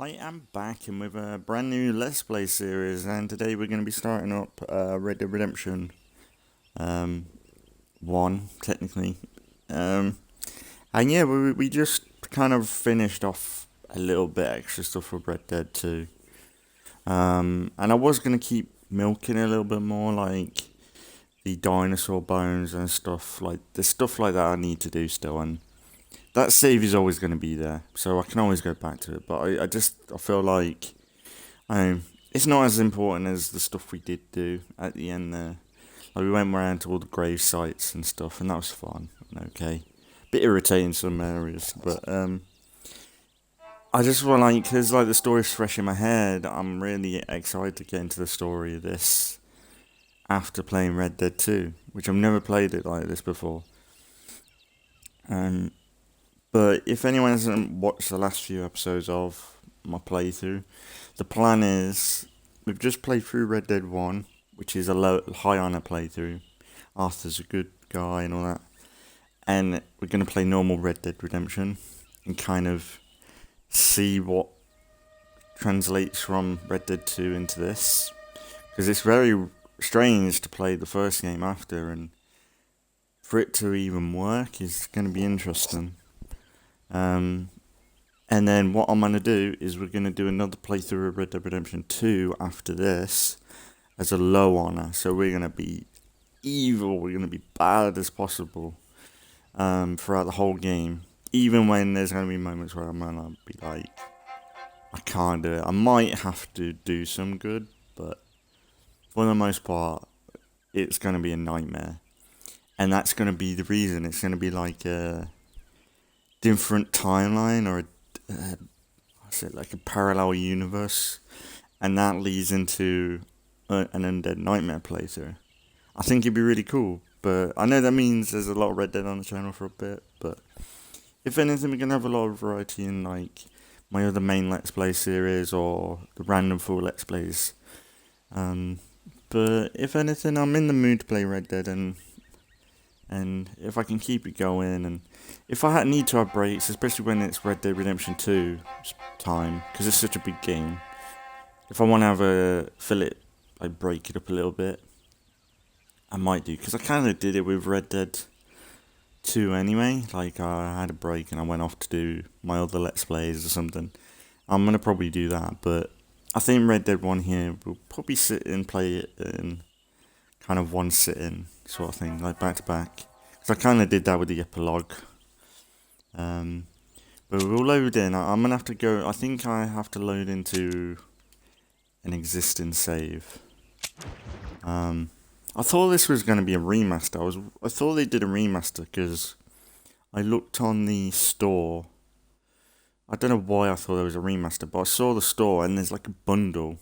I am back and with a brand new Let's Play series, and today we're going to be starting up Red Dead Redemption um, 1, technically. Um, and yeah, we just kind of finished off a little bit extra stuff with Red Dead 2. And I was going to keep milking it a little bit more, like the dinosaur bones and stuff. Like, there's stuff like that I need to do still, and that save is always going to be there, so I can always go back to it. But I feel like it's not as important as the stuff we did do at the end there. Like we went around to all the grave sites and stuff, and that was fun. Okay, bit irritating in some areas, but I just want like because like the story's fresh in my head. I'm really excited to get into the story of this after playing Red Dead 2, which I've never played it like this before. Um, But if anyone hasn't watched the last few episodes of my playthrough, the plan is we've just played through Red Dead 1, which is a high honor playthrough. Arthur's a good guy and all that. And we're going to play normal Red Dead Redemption and kind of see what translates from Red Dead 2 into this. Because it's very strange to play the first game after, and for it to even work is going to be interesting. And then what I'm going to do is we're going to do another playthrough of Red Dead Redemption 2 after this as a low honor. So we're going to be evil, we're going to be bad as possible throughout the whole game. Even when there's going to be moments where I'm going to be like, I can't do it. I might have to do some good, but for the most part, it's going to be a nightmare. And that's going to be the reason. It's going to be like a different timeline or like a parallel universe, and that leads into an Undead Nightmare playthrough. I think it'd be really cool, but I know that means there's a lot of Red Dead on the channel for a bit, but if anything, we're gonna have a lot of variety in like my other main Let's Play series or the random full Let's Plays. But if anything, I'm in the mood to play Red Dead, and if I can keep it going, and if I need to have breaks, especially when it's Red Dead Redemption 2 time, because it's such a big game, if I want to have break it up a little bit, I might do, because I kind of did it with Red Dead 2 anyway. Like, I had a break and I went off to do my other Let's Plays or something. I'm going to probably do that, but I think Red Dead 1 here, we'll probably sit and play it in kind of one sitting sort of thing, like back to back. Because I kind of did that with the epilogue. But we'll load in. I'm going to have to go, I think I have to load into an existing save. I thought this was going to be a remaster. I thought they did a remaster because I looked on the store. I don't know why I thought there was a remaster, but I saw the store and there's like a bundle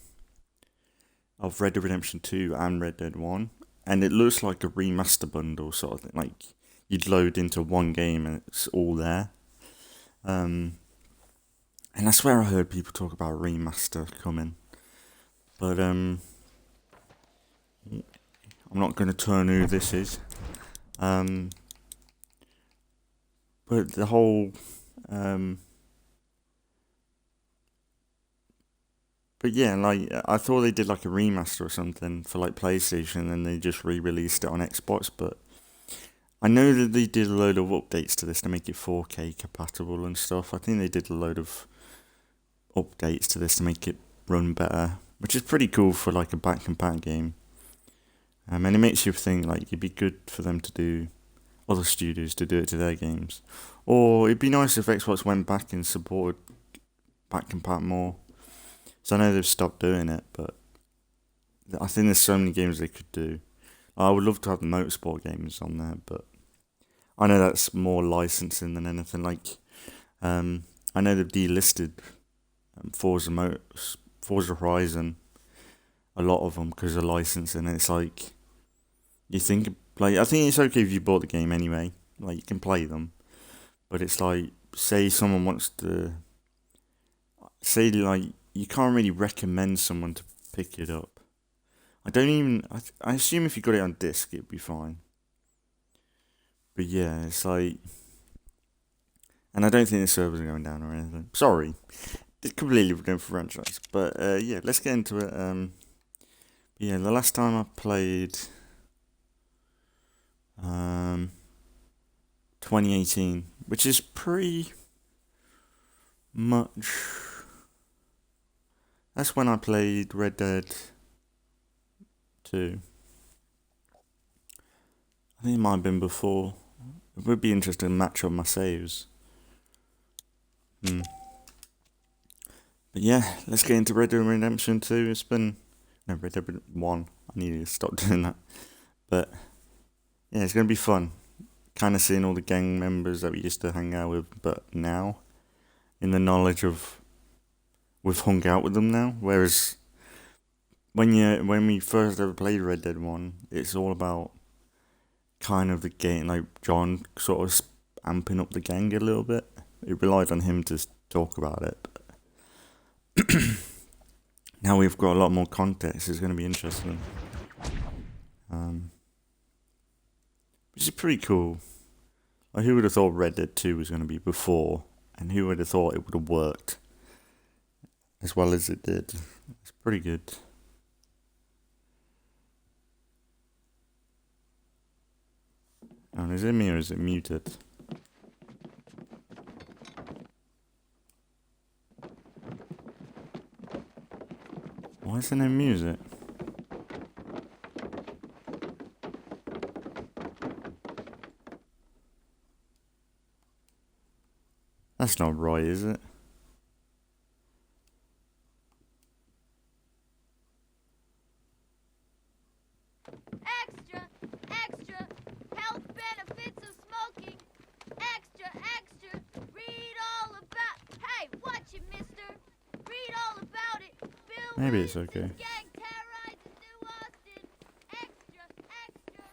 of Red Dead Redemption 2 and Red Dead 1. And it looks like a remaster bundle sort of thing. Like you'd load into one game and it's all there. And I swear I heard people talk about a remaster coming. But I'm not going to turn who this is. But the whole But yeah, like I thought they did like a remaster or something for like PlayStation, and they just re-released it on Xbox. But I know that they did a load of updates to this to make it 4K compatible and stuff. I think they did a load of updates to this to make it run better, which is pretty cool for like a back compat game. And it makes you think like it'd be good for them to do, other studios to do it to their games, or it'd be nice if Xbox went back and supported back compat more. So I know they've stopped doing it, but I think there's so many games they could do. I would love to have the motorsport games on there, but I know that's more licensing than anything. Like, I know they've delisted Forza Horizon, a lot of them because of licensing. And it's like you think, like I think it's okay if you bought the game anyway, like you can play them, but it's like say someone wants to say like. You can't really recommend someone to pick it up. I assume if you got it on disc, it'd be fine. But yeah, it's like, and I don't think the servers are going down or anything. Sorry. completely different franchise. But yeah, let's get into it. Yeah, the last time I played, 2018, which is pretty much. That's when I played Red Dead 2. I think it might have been before. It would be interesting to match up my saves. But yeah, let's get into Red Dead Redemption 2. It's been. No, Red Dead 1. I need to stop doing that. But yeah, it's going to be fun. Kind of seeing all the gang members that we used to hang out with, but now, in the knowledge of we've hung out with them now. Whereas when we first ever played Red Dead 1, it's all about kind of the game, like John sort of amping up the gang a little bit. It relied on him to talk about it. Now we've got a lot more context. It's going to be interesting. Which is pretty cool. Like, who would have thought Red Dead 2 was going to be before, and who would have thought it would have worked as well as it did? It's pretty good. And is it me or is it muted? Why is there no music? That's not right, is it? Extra, extra, health benefits of smoking. Extra, extra, read all about. Hey, watch it, mister. Read all about it. Bill Maybe it's Williams' okay. gang terrorizes New Austin. Extra, extra.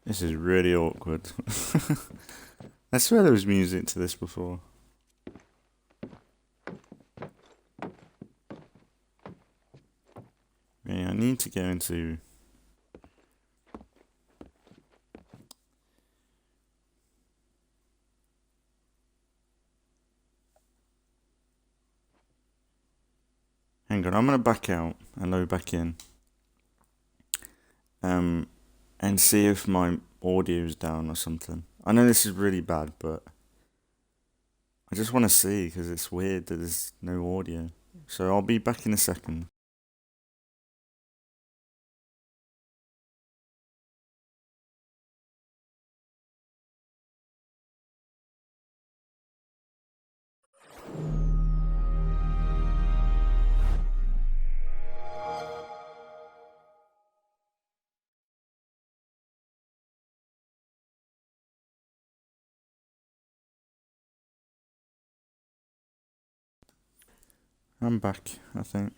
This is really awkward. I swear there was music to this before. Yeah, I need to go into... Hang on, I'm gonna back out and load back in. And see if my audio's down or something. I know this is really bad, but I just want to see because it's weird that there's no audio. So I'll be back in a second. I'm back, I think.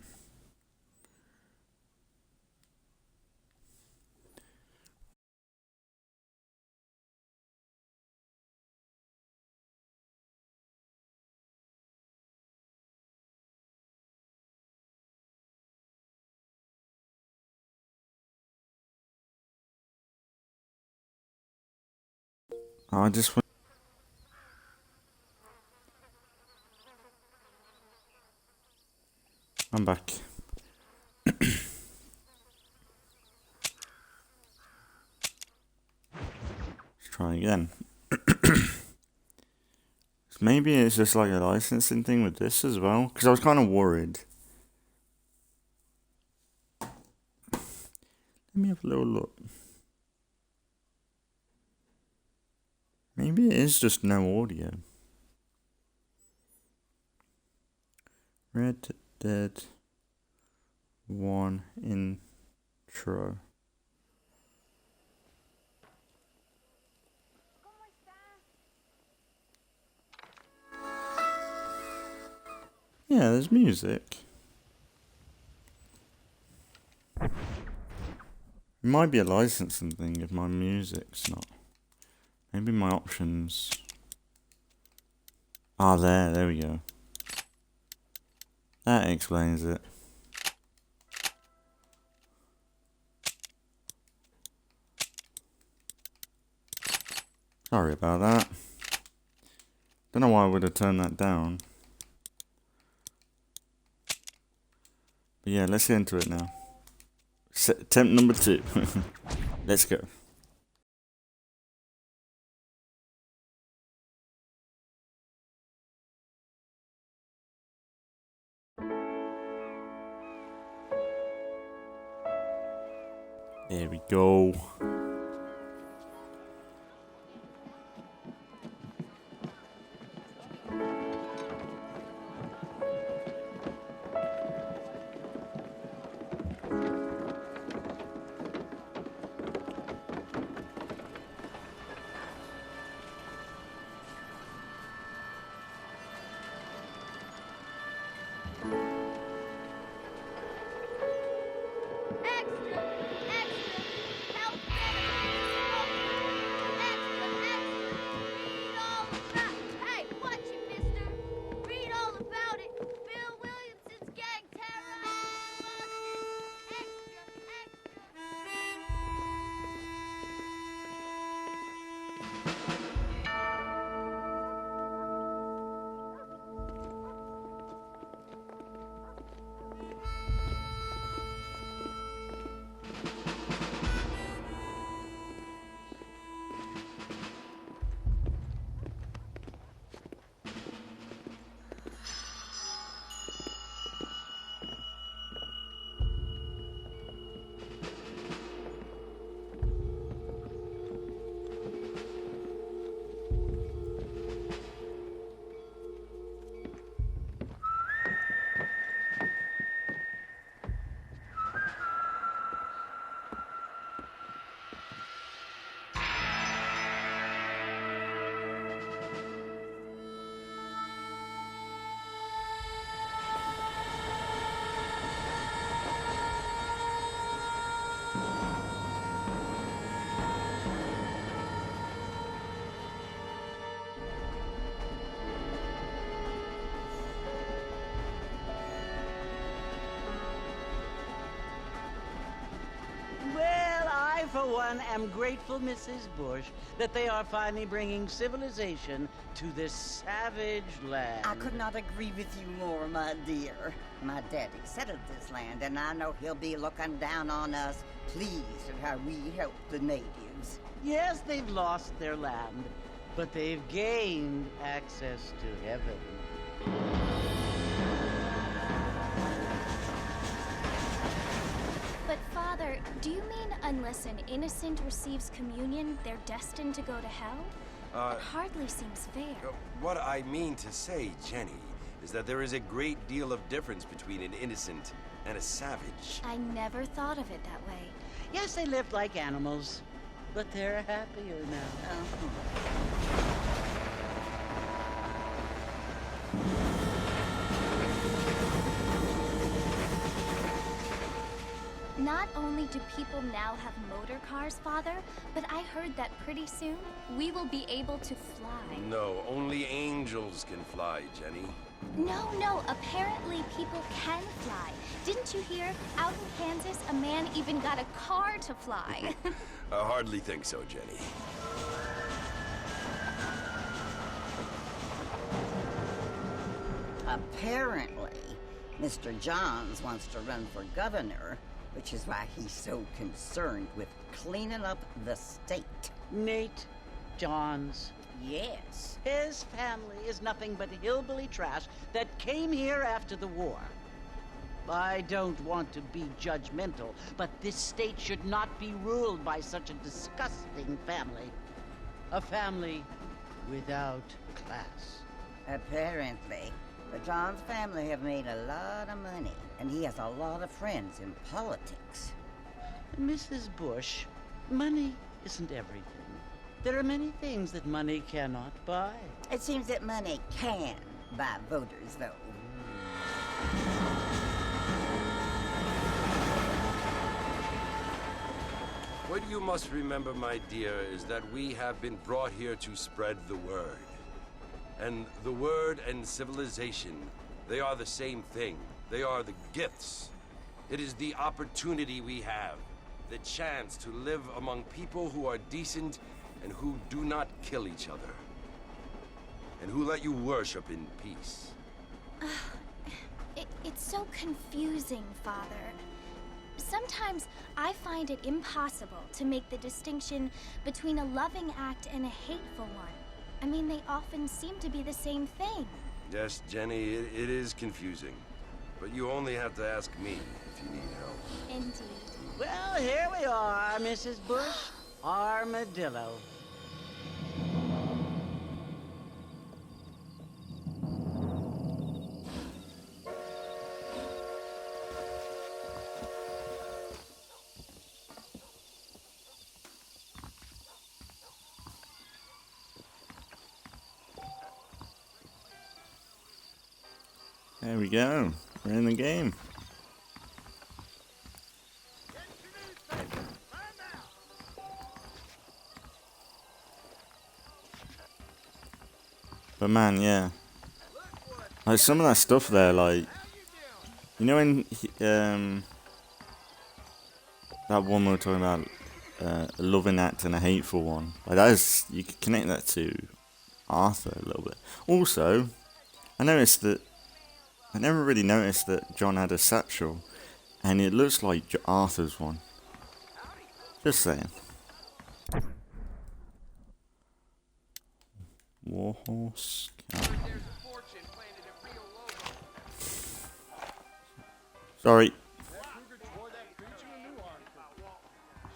I just want... I'm back. Let's try again. Maybe it's just like a licensing thing with this as well, because I was kind of worried. Let me have a little look. Maybe it is just no audio. Red Dead 1 intro. Yeah, there's music. It might be a licensing thing if my music's not. Maybe my options. Ah, there we go. That explains it. Sorry about that. Don't know why I would have turned that down. But yeah, let's get into it now. Attempt number 2. Let's go. There we go. For one, am grateful, Mrs. Bush, that they are finally bringing civilization to this savage land. I could not agree with you more, my dear. My daddy settled this land, and I know he'll be looking down on us, pleased at how we help the natives. Yes, they've lost their land, but they've gained access to heaven. But Father, do you mean unless an innocent receives communion, they're destined to go to hell? That hardly seems fair. What I mean to say, Jenny, is that there is a great deal of difference between an innocent and a savage. I never thought of it that way. Yes, they lived like animals, but they're happier now. Not only do people now have motor cars, Father, but I heard that pretty soon we will be able to fly. No, only angels can fly, Jenny. No, apparently people can fly. Didn't you hear? Out in Kansas, a man even got a car to fly. I hardly think so, Jenny. Apparently, Mr. Johns wants to run for governor, which is why he's so concerned with cleaning up the state. Nate Johns. Yes. His family is nothing but hillbilly trash that came here after the war. I don't want to be judgmental, but this state should not be ruled by such a disgusting family. A family without class. Apparently, the Johns family have made a lot of money, and he has a lot of friends in politics. Mrs. Bush, money isn't everything. There are many things that money cannot buy. It seems that money can buy voters, though. What you must remember, my dear, is that we have been brought here to spread the word. And the word and civilization, they are the same thing. They are the gifts. It is the opportunity we have, the chance to live among people who are decent and who do not kill each other. And who let you worship in peace. It's so confusing, Father. Sometimes I find it impossible to make the distinction between a loving act and a hateful one. I mean, they often seem to be the same thing. Yes, Jenny, it is confusing. But you only have to ask me if you need help. Indeed. Well, here we are, Mrs. Bush. Armadillo. There we go. We're in the game. But man, yeah. Like some of that stuff there, like, you know when that one we were talking about, a loving act and a hateful one. Like that is, you can connect that to Arthur a little bit. Also, I noticed that I never really noticed that John had a satchel, and it looks like Arthur's one. Just saying. Warhorse. Sorry.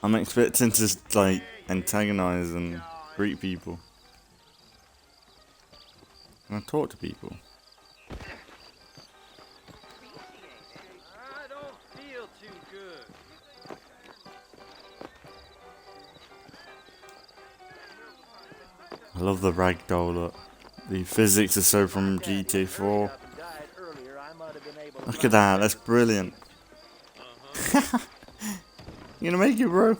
I'm expecting to like antagonize and greet people. Can I talk to people? I don't feel too good. I love the ragdoll look. The physics are so from GTA4. Look at that, that's brilliant. You gonna make it, bro?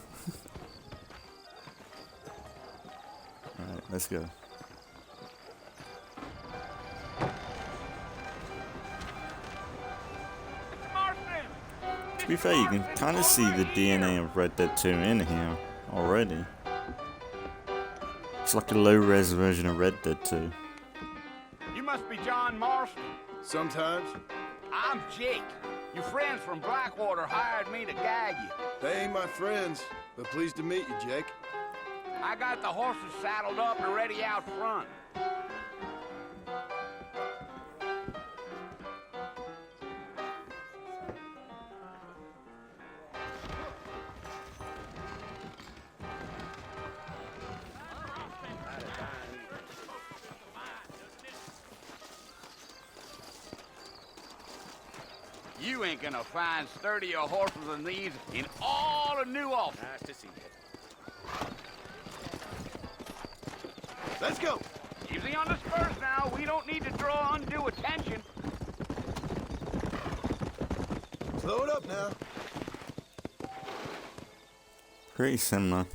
Alright, let's go. To be fair, you can kind of see the DNA of Red Dead 2 in here already. It's like a low-res version of Red Dead 2. You must be John Marston. Sometimes. I'm Jake. Your friends from Blackwater hired me to guide you. They ain't my friends, but pleased to meet you, Jake. I got the horses saddled up and ready out front. You ain't gonna find sturdier horses than these in all of New Ulster. Nice to see you. Let's go. Easy on the spurs now. We don't need to draw undue attention. Slow it up now. Pretty similar.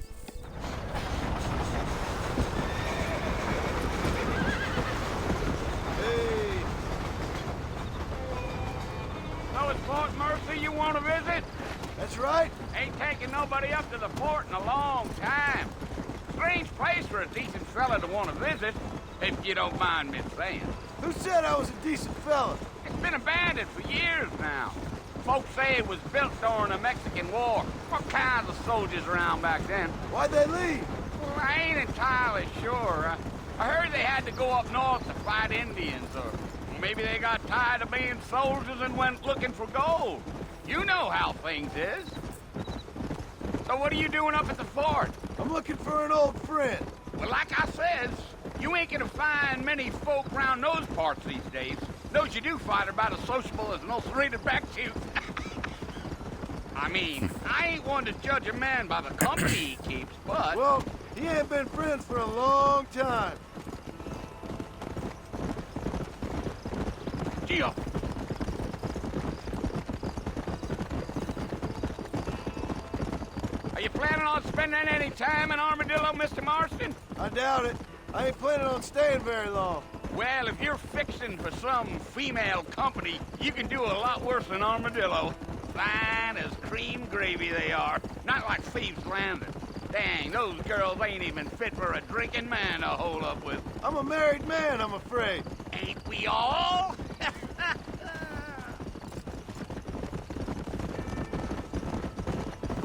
Hey. So it's Fort Mercy you want to visit? That's right. Ain't taking nobody up to the fort in a long time. Strange place for a decent fella to want to visit, if you don't mind me saying. Who said I was a decent fella? It's been abandoned for years now. Folks say it was built during the Mexican War. What kinds of soldiers around back then? Why'd they leave? Well, I ain't entirely sure. I heard they had to go up north to fight Indians, or maybe they got tired of being soldiers and went looking for gold. You know how things is. So what are you doing up at the fort? I'm looking for an old friend. Well, like I says, you ain't gonna find many folk round those parts these days. Those you do find are about as sociable as an ulcerated back tooth. I mean, I ain't one to judge a man by the company he keeps, but... Well, he ain't been friends for a long time. Gio. Are you planning planning on spending any time in Armadillo, Mr. Marston? I doubt it. I ain't planning on staying very long. Well, if you're fixing for some female company, you can do a lot worse than Armadillo. Fine as cream gravy they are. Not like Thieves' Landing. Dang, those girls ain't even fit for a drinking man to hold up with. I'm a married man, I'm afraid. Ain't we all?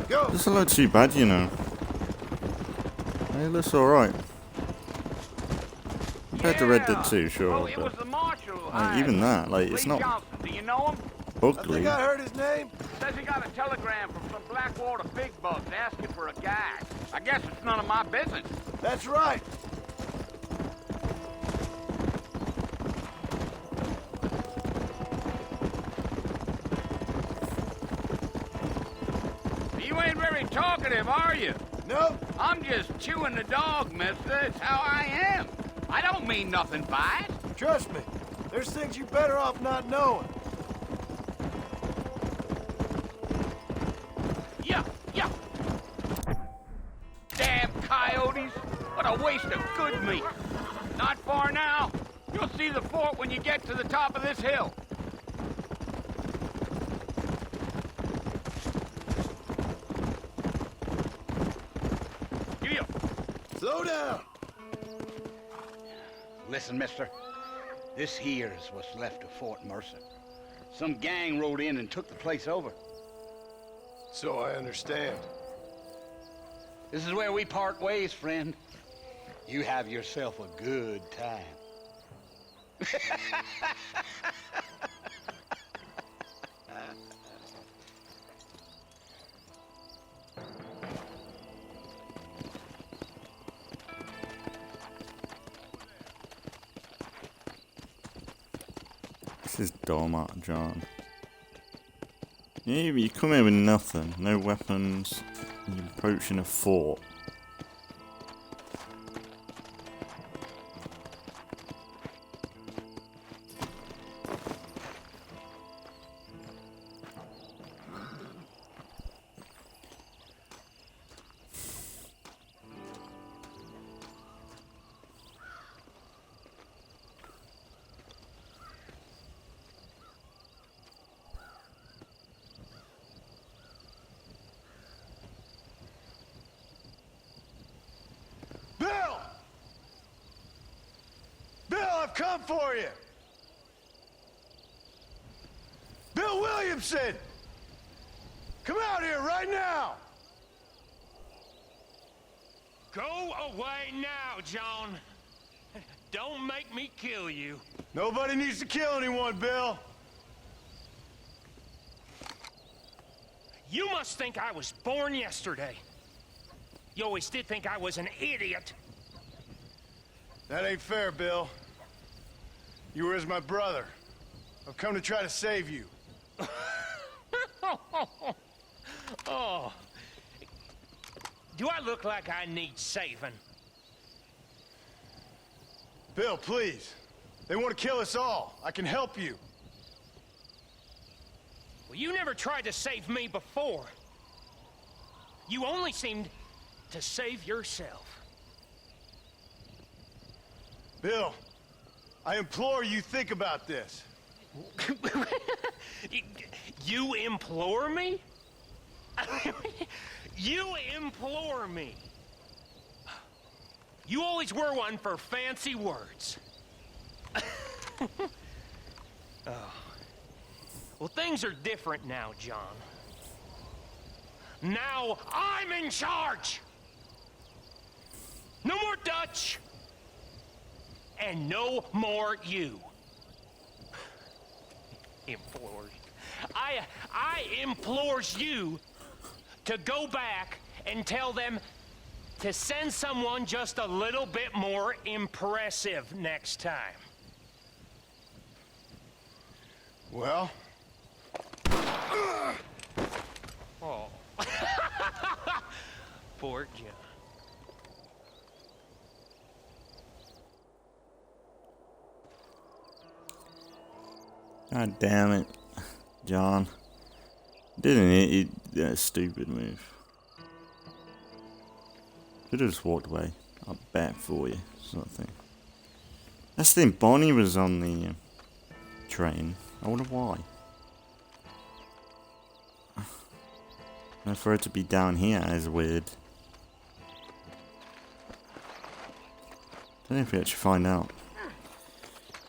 Go! Doesn't look too bad, you know. It looks alright. Compared to Red Dead 2, sure, Oh, it was but the marshal. even that, like, it's Lee not Johnson, do you know him? I ugly. think I heard his name. Says he got a telegram from some Blackwater big bugs asking for a guy. I guess it's none of my business. That's right. You ain't very talkative, are you? Nope. I'm just chewing the dog, mister. It's how I am. I don't mean nothing by it. Trust me. There's things you're better off not knowing. Yeah, yeah. Damn coyotes. What a waste of good meat. Not far now. You'll see the fort when you get to the top of this hill. Slow down. Listen, mister. This here is what's left of Fort Mercer. Some gang rode in and took the place over. So I understand. This is where we part ways, friend. You have yourself a good time. This is dumb, John. Yeah, but you come here with nothing, no weapons, and you're approaching a fort. Bill! Bill, I've come for you! Bill Williamson! Come out here right now! Go away now, John. Don't make me kill you. Nobody needs to kill anyone, Bill. You must think I was born yesterday. You always did think I was an idiot. That ain't fair, Bill. You were as my brother. I've come to try to save you. Oh. Do I look like I need saving? Bill, please. They want to kill us all. I can help you. Well, you never tried to save me before. You only seemed to save yourself. Bill, I implore you think about this. You implore me? You implore me. You always were one for fancy words. Oh. Well, things are different now, John. Now I'm in charge. No more Dutch. And no more you. Implores. I implores you to go back and tell them to send someone just a little bit more impressive next time. Well? Oh. Poor John. God damn it, John. Didn't it? That stupid move. Could have just walked away. I'll bet for you, sort of thing. That's the thing, Bonnie was on the train. I wonder why. And for her to be down here is weird. Don't know if we actually find out.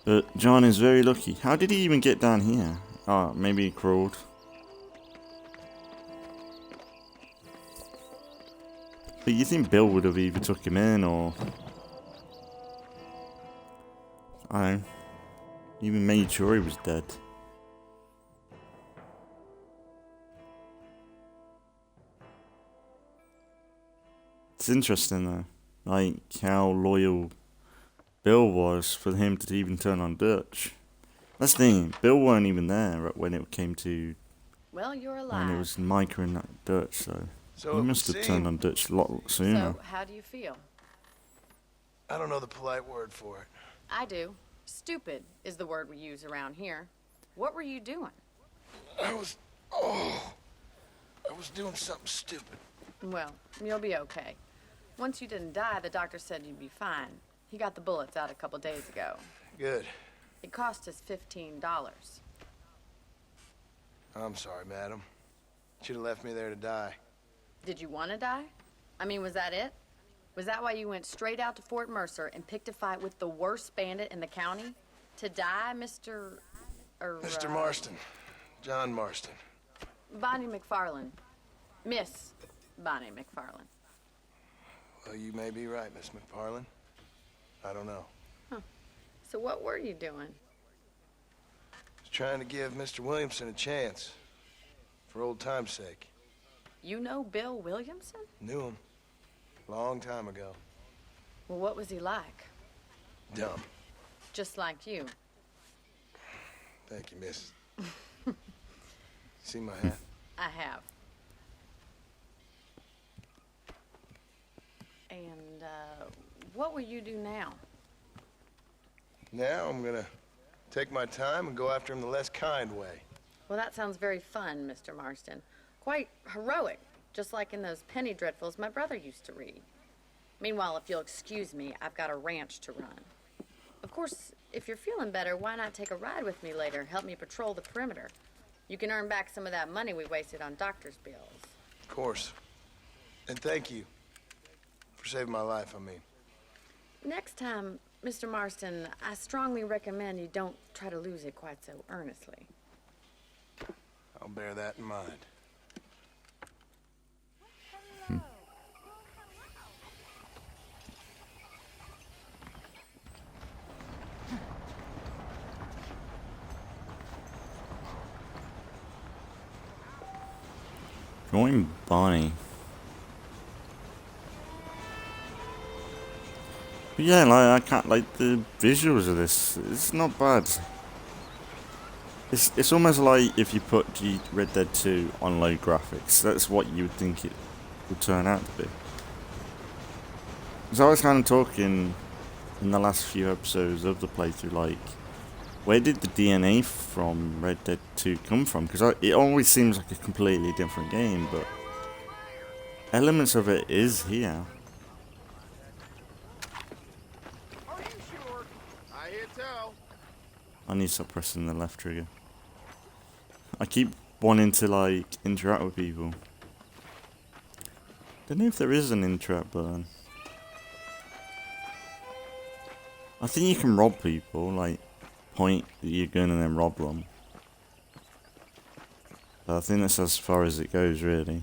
But John is very lucky. How did he even get down here? Oh, maybe he crawled. But you think Bill would have either took him in or... I don't know. Even made sure he was dead. It's interesting though. Like how loyal Bill was for him to even turn on Dutch. That's the thing. Bill weren't even there when it came to... Well, you're alive. When it was Micah and Dutch, so he must have seemed- turned on Dutch a lot sooner. So, how do you feel? I don't know the polite word for it. I do. Stupid is the word we use around here. What were you doing? I was doing something stupid. Well, you'll be okay. Once you didn't die, the doctor said you'd be fine. He got the bullets out a couple days ago. Good. It cost us $15. I'm sorry, madam. Should have left me there to die. Did you want to die? I mean, was that it? Was that why you went straight out to Fort Mercer and picked a fight with the worst bandit in the county? To die, Mr. Mr. Marston. John Marston. Bonnie McFarlane. Miss Bonnie McFarlane. Well, you may be right, Miss McFarlane. I don't know. So what were you doing? Was trying to give Mr. Williamson a chance. For old time's sake. You know Bill Williamson? Knew him. Long time ago. Well, what was he like? Dumb. Just like you. Thank you, miss. See my hat? I have. And, what will you do now? Now I'm gonna take my time and go after him the less kind way. Well, that sounds very fun, Mr. Marston. Quite heroic, just like in those penny dreadfuls my brother used to read. Meanwhile, if you'll excuse me, I've got a ranch to run. Of course, if you're feeling better, why not take a ride with me later? Help me patrol the perimeter. You can earn back some of that money we wasted on doctor's bills. Of course. And thank you. For saving my life, I mean. Next time, Mr. Marston, I strongly recommend you don't try to lose it quite so earnestly. I'll bear that in mind. Join Bonnie. But yeah, like I can't like the visuals of this. It's not bad. It's almost like if you put Red Dead 2 on low graphics. That's what you would think it would turn out to be. So I was kind of talking in the last few episodes of the playthrough, like, where did the DNA from Red Dead 2 come from? Because it always seems like a completely different game, but elements of it is here. Are you sure? I hear tell. I need to stop pressing the left trigger. I keep wanting to, like, interact with people. Don't know if there is an interact button. I think you can rob people, like, point your gun and then rob them. But I think that's as far as it goes, really.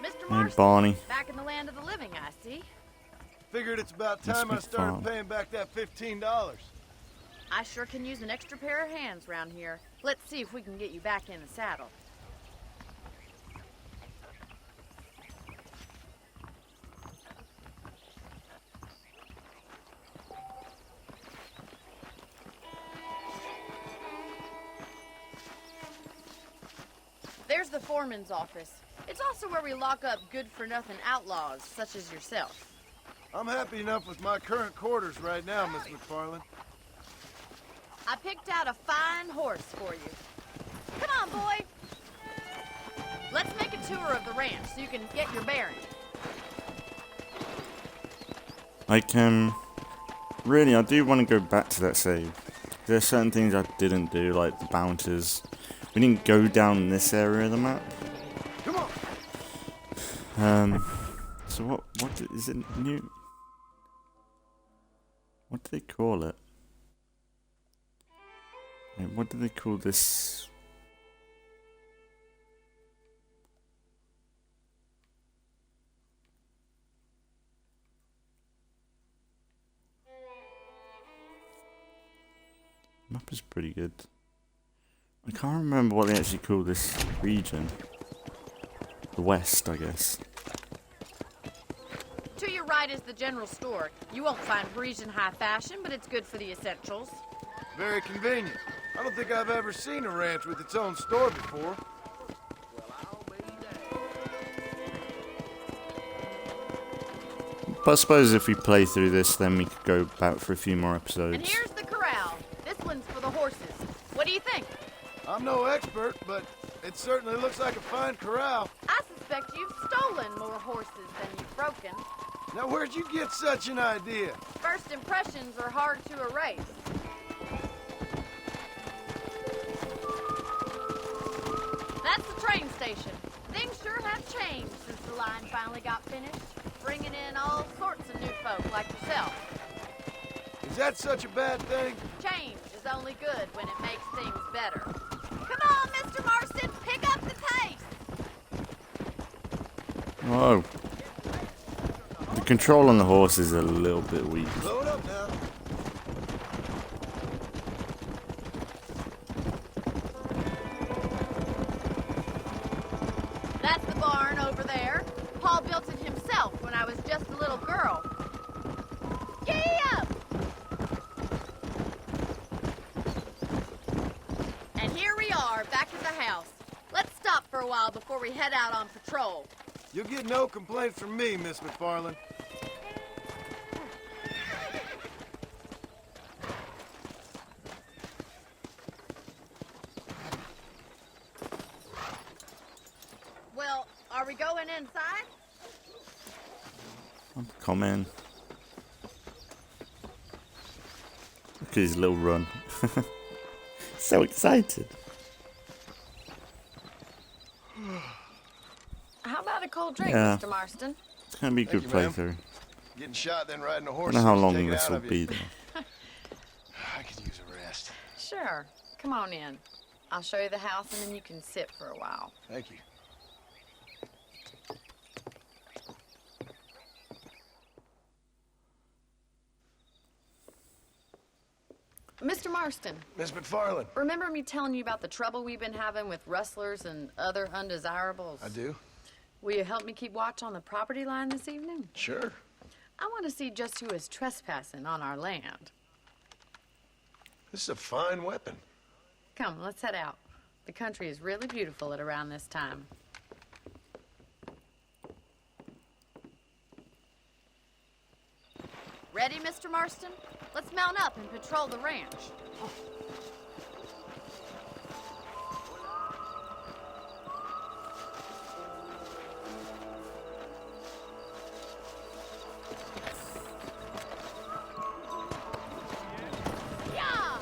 Mr. Hey, Marston, Barney. back in the land of the living, I see. Figured it's about time I started paying back that $15. I sure can use an extra pair of hands round here. Let's see if we can get you back in the saddle. There's the foreman's office. It's also where we lock up good-for-nothing outlaws, such as yourself. I'm happy enough with my current quarters right now, Miss McFarlane. I picked out a fine horse for you. Come on, boy. Let's make a tour of the ranch so you can get your bearings. Like, really, I do want to go back to that save. There's certain things I didn't do, like the bounties. We didn't go down this area of the map. Come on. So what is it new? What do they call it? Like, what do they call this? Map is pretty good. I can't remember what they actually call this region. The West, I guess. To your right is the general store. You won't find Parisian high fashion, but it's good for the essentials. Very convenient. I don't think I've ever seen a ranch with its own store before. But I suppose if we play through this, then we could go back for a few more episodes. And here's the corral. This one's for the horses. What do you think? I'm no expert, but it certainly looks like a fine corral. I suspect you've stolen more horses than you've broken. Now, where'd you get such an idea? First impressions are hard to erase. That's the train station. Things sure have changed since the line finally got finished, bringing in all sorts of new folk like yourself. Is that such a bad thing? Change is only good when it makes things better. Come on, Mr. Marston, pick up the pace! Whoa. The control on the horse is a little bit weak. Load up now. That's the barn over there. Paul built it himself when I was just a little girl. Giddy up! And here we are, back at the house. Let's stop for a while before we head out on patrol. You'll get no complaints from me, Miss McFarland. Well, are we going inside? Come in. Look at his little run. So excited. How about a cold drink, Yeah. Mr. Marston? It's gonna be a good Thank you, ma'am. playthrough. Getting shot, then riding a I horse. don't know how seems to long take it this out will of you. be though. I could use a rest. Sure. Come on in. I'll show you the house and then you can sit for a while. Thank you. Mr. Marston, Miss McFarland. remember me telling you about the trouble we've been having with rustlers and other undesirables? I do. Will you help me keep watch on the property line this evening? Sure. I want to see just who is trespassing on our land. This is a fine weapon. Come, let's head out. The country is really beautiful at around this time. Ready, Mr. Marston? Let's mount up and patrol the ranch. Yeah!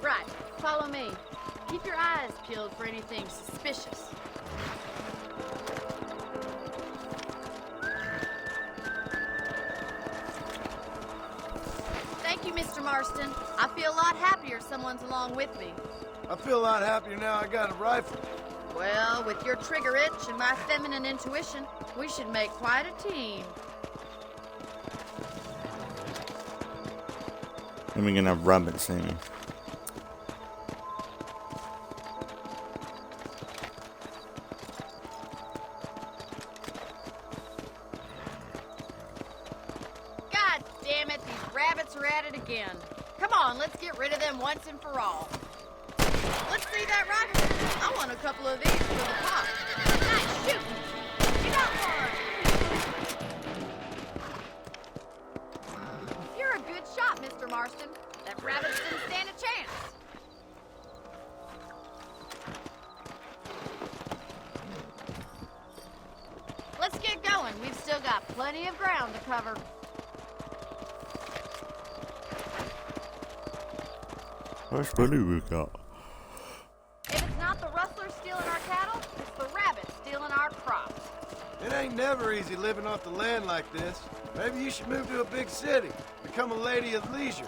Right, follow me. Keep your eyes peeled for anything suspicious. Thank you, Mr. Marston. I feel a lot happier someone's along with me. I feel a lot happier now I got a rifle. Well, with your trigger itch and my feminine intuition, we should make quite a team. Then we're gonna have rabbits, ain't we? God damn it, these rabbits are at it again. Come on, let's get rid of them once and for all. Let's see that rifle. I want a couple of these for the pot. Nice shooting. You got one. You're a good shot, Mr. Marston. That rabbit didn't stand a chance. Let's get going. We've still got plenty of ground to cover. First money we got. If it's not the rustlers stealing our cattle, it's the rabbits stealing our crops. It ain't never easy living off the land like this. Maybe you should move to a big city. Become a lady of leisure.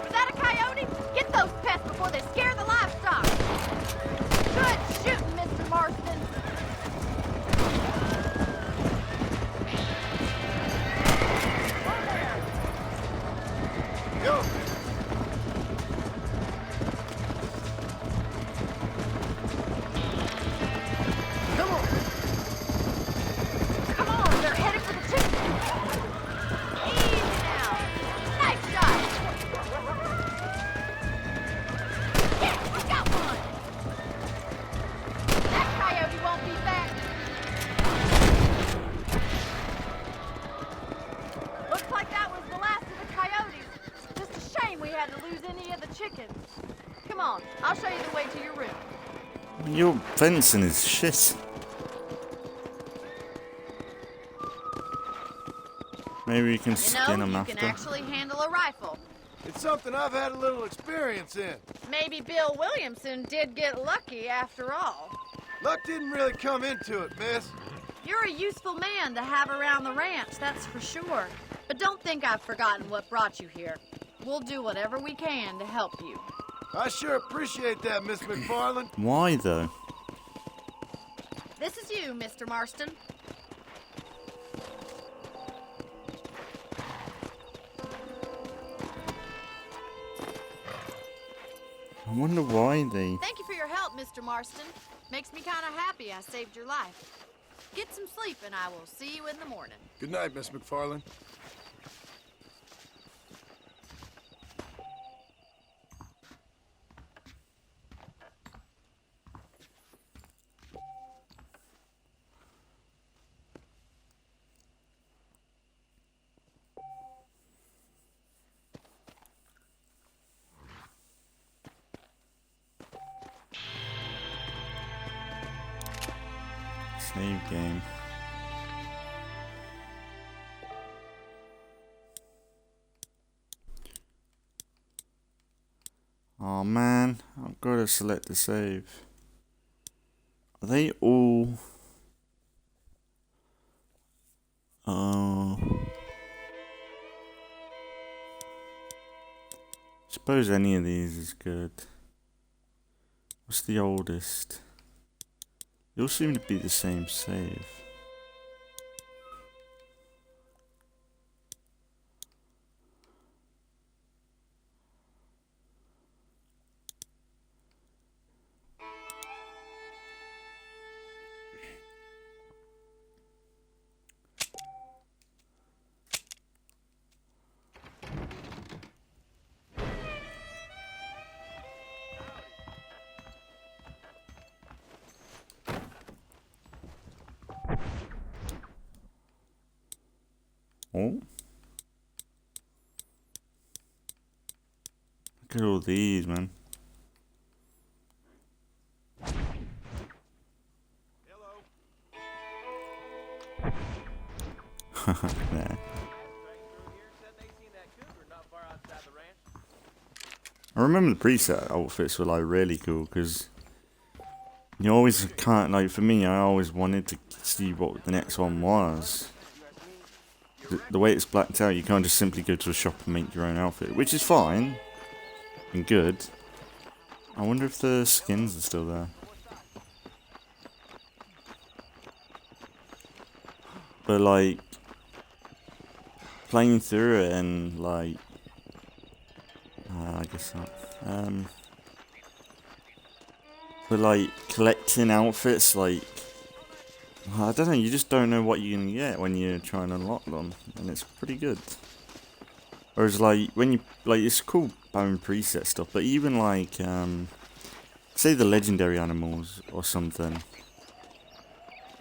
Was that a coyote? Get those pests before they scare the livestock. Good shooting, Mr. Marston. Yo! Come on. Come on, they're headed for the chicken. Easy now. Nice shot. Yeah, we got one. That coyote won't be back. Looks like that was the last of the coyotes. Just a shame we had to lose any of the chickens. Come on, I'll show you the way to your room. Your fencing is shit. Maybe we can You skin know, them you after. can actually handle a rifle. It's something I've had a little experience in. Maybe Bill Williamson did get lucky after all. Luck didn't really come into it, miss. You're a useful man to have around the ranch, that's for sure. But don't think I've forgotten what brought you here. We'll do whatever we can to help you. I sure appreciate that, Miss McFarland. Why though? This is you, Mr. Marston. I wonder why they. Thank you for your help, Mr. Marston. Makes me kind of happy I saved your life. Get some sleep and I will see you in the morning. Good night, Miss McFarland. Save game. Oh man, I've got to select the save. Are they all? Oh. Suppose any of these is good. What's the oldest? They all seem to be the same save. Oh. Look at all these, man. Nah. I remember the preset outfits were like really cool because you always can't, like for me, I always wanted to see what the next one was. The way it's blacked out, you can't just simply go to a shop and make your own outfit, which is fine and good. I wonder if the skins are still there. But like playing through it and like I guess not. But like collecting outfits, like I don't know, you just don't know what you're gonna get when you're trying to unlock them, and it's pretty good. Whereas like when you like, it's cool having preset stuff, but even like say the legendary animals or something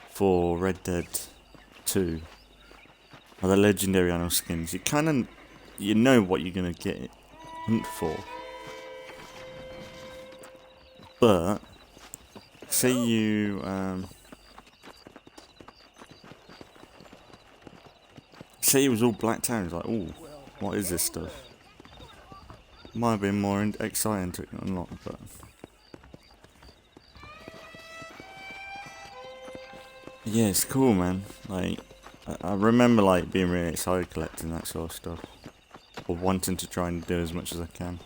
for Red Dead 2, or the legendary animal skins, you know what you're gonna get hunt for. But say say it was all blacked out. I was like, oh, what is this stuff? Might have been more exciting to unlock, but... Yeah, it's cool, man. Like, I remember like being really excited collecting that sort of stuff, or wanting to try and do as much as I can.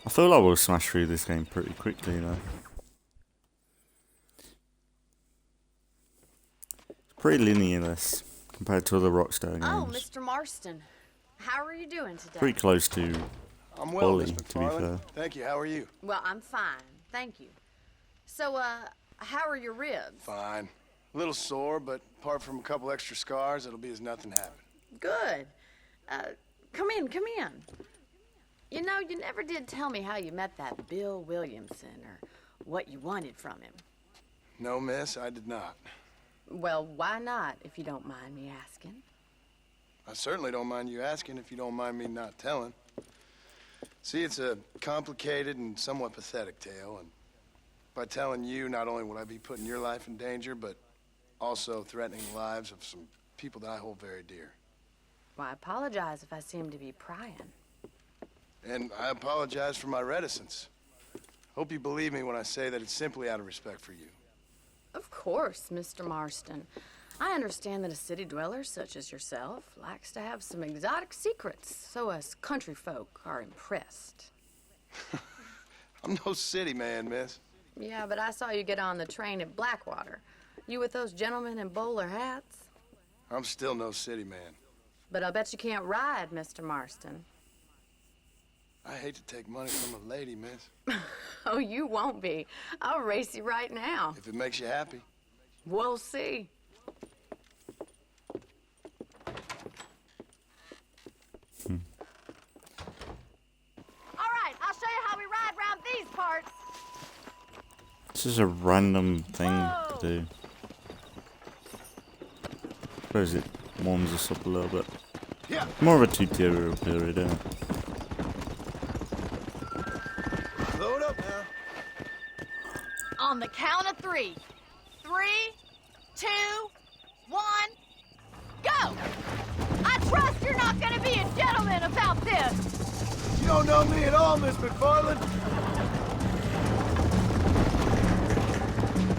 I feel like we'll smash through this game pretty quickly, though. It's pretty linear, this, compared to other Rockstar games. Oh, Mr. Marston. How are you doing today? Pretty close to I'm well, Bully, Miss to be McFarland. fair. Thank you. How are you? Well, I'm fine. Thank you. So, how are your ribs? Fine. A little sore, but apart from a couple extra scars, it'll be as nothing happened. Good. Come in. You know, you never did tell me how you met that Bill Williamson or what you wanted from him. No, miss, I did not. Well, why not, if you don't mind me asking? I certainly don't mind you asking if you don't mind me not telling. See, it's a complicated and somewhat pathetic tale, and by telling you, not only would I be putting your life in danger, but also threatening the lives of some people that I hold very dear. Well, I apologize if I seem to be prying. And I apologize for my reticence. Hope you believe me when I say that it's simply out of respect for you. Of course, Mr. Marston. I understand that a city dweller such as yourself likes to have some exotic secrets, so us country folk are impressed. I'm no city man, miss. Yeah, but I saw you get on the train at Blackwater. You with those gentlemen in bowler hats? I'm still no city man. But I'll bet you can't ride, Mr. Marston. I hate to take money from a lady, miss. Oh, you won't be. I'll race you right now. If it makes you happy. We'll see. All right, I'll show you how we ride around these parts. This is a random thing to do. I suppose it warms us up a little bit. Yeah. More of a tutorial period, isn't it? Load up now. On the count of 3. 3, 2, 1, go! I trust you're not gonna be a gentleman about this. You don't know me at all, Miss McFarland.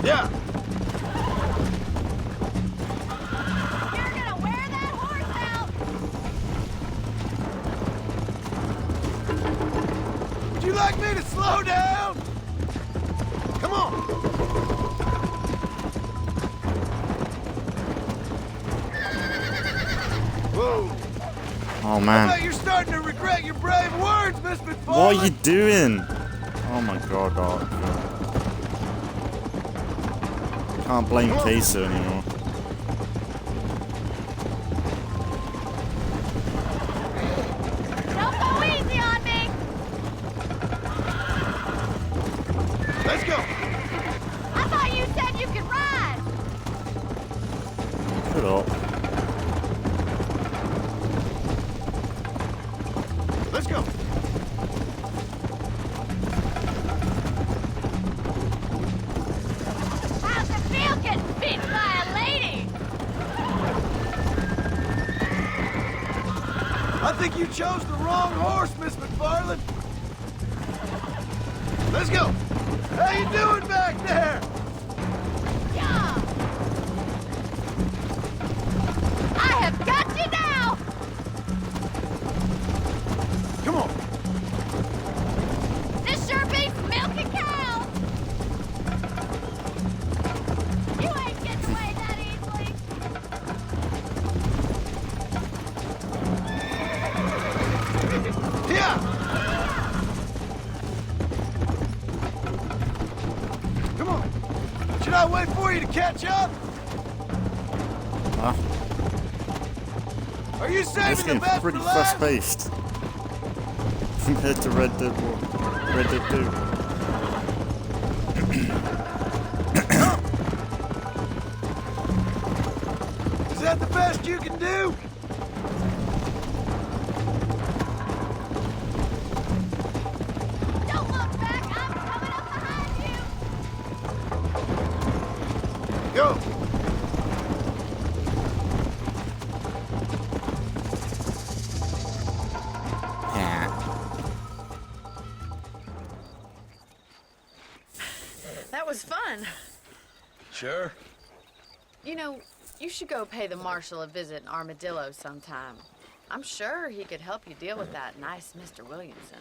Yeah. You're gonna wear that horse out. Would you like me to slow down? Come on. Whoa. Oh I man, bet you're starting to regret your brave words, Miss McFarland. what are you doing? Oh my god, Ark. Can't blame Queso anymore. Don't go easy on me. Let's go. I thought you said you could ride. Shut up. Let's go. How's it feel getting beat by a lady? I think you chose the wrong horse, Miss McFarland. Let's go. How you doing back there? Yeah. I have got you now. Come on. This sure beats milking cows. You ain't getting away that easily. Yeah. Come on. Should I wait for you to catch up? Ah, Are you this saving the game's best pretty for fast last? paced compared to Red Dead 1. Red Dead 2. Is that the best you can do? Don't look back. I'm coming up behind you. Go. was fun. Sure. You know, you should go pay the marshal a visit in Armadillo sometime. I'm sure he could help you deal with that nice Mr. Williamson.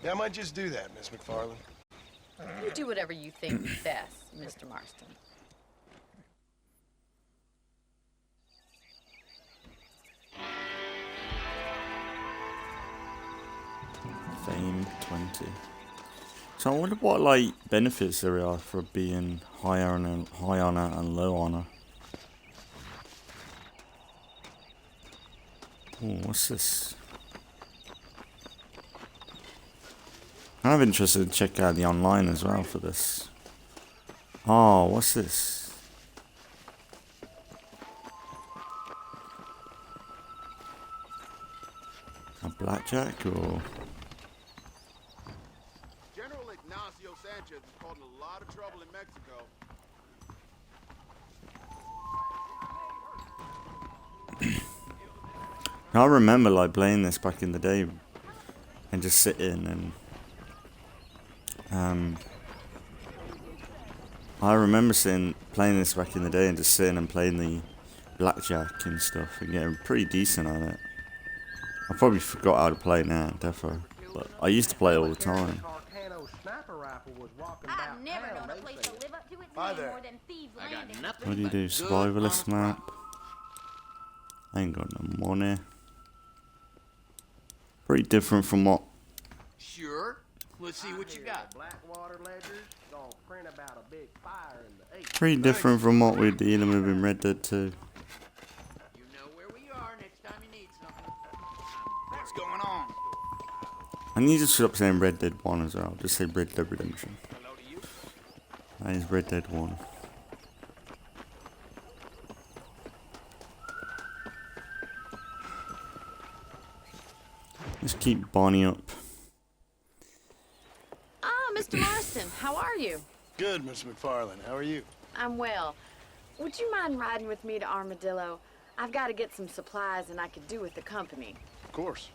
Yeah, I might just do that, Miss McFarland. You do whatever you think is best, Mr. Marston. Fame 20. So I wonder what like benefits there are for being high honor and low honor. Oh, what's this? I'm kind of interested to check out the online as well for this. Oh, what's this? A blackjack or? General Ignacio Sanchez is causing a lot of trouble in Mexico. I remember like playing this back in the day and just sitting and I remember playing this back in the day and just sitting and playing the blackjack and stuff and getting pretty decent at it. I probably forgot how to play now, defo, but I used to play it all the time. I've never known a place to live up to its Hi name there. more than Thieves Landing. What do you do? Survivalist map? I ain't got no money. Pretty different from what. Sure. Let's see what you got. Blackwater ledgers gonna print about a big fire in the 80s. Pretty different from what we're dealing with in Red Dead 2. You know where we are next time you need something. What's going on? I need to stop saying Red Dead 1 as well. Just say Red Dead Redemption. Hello to you. That is Red Dead 1. Let's keep Bonnie up. Ah, Mr. Marston, how are you? Good, Miss McFarland. How are you? I'm well. Would you mind riding with me to Armadillo? I've got to get some supplies and I could do with the company. Of course.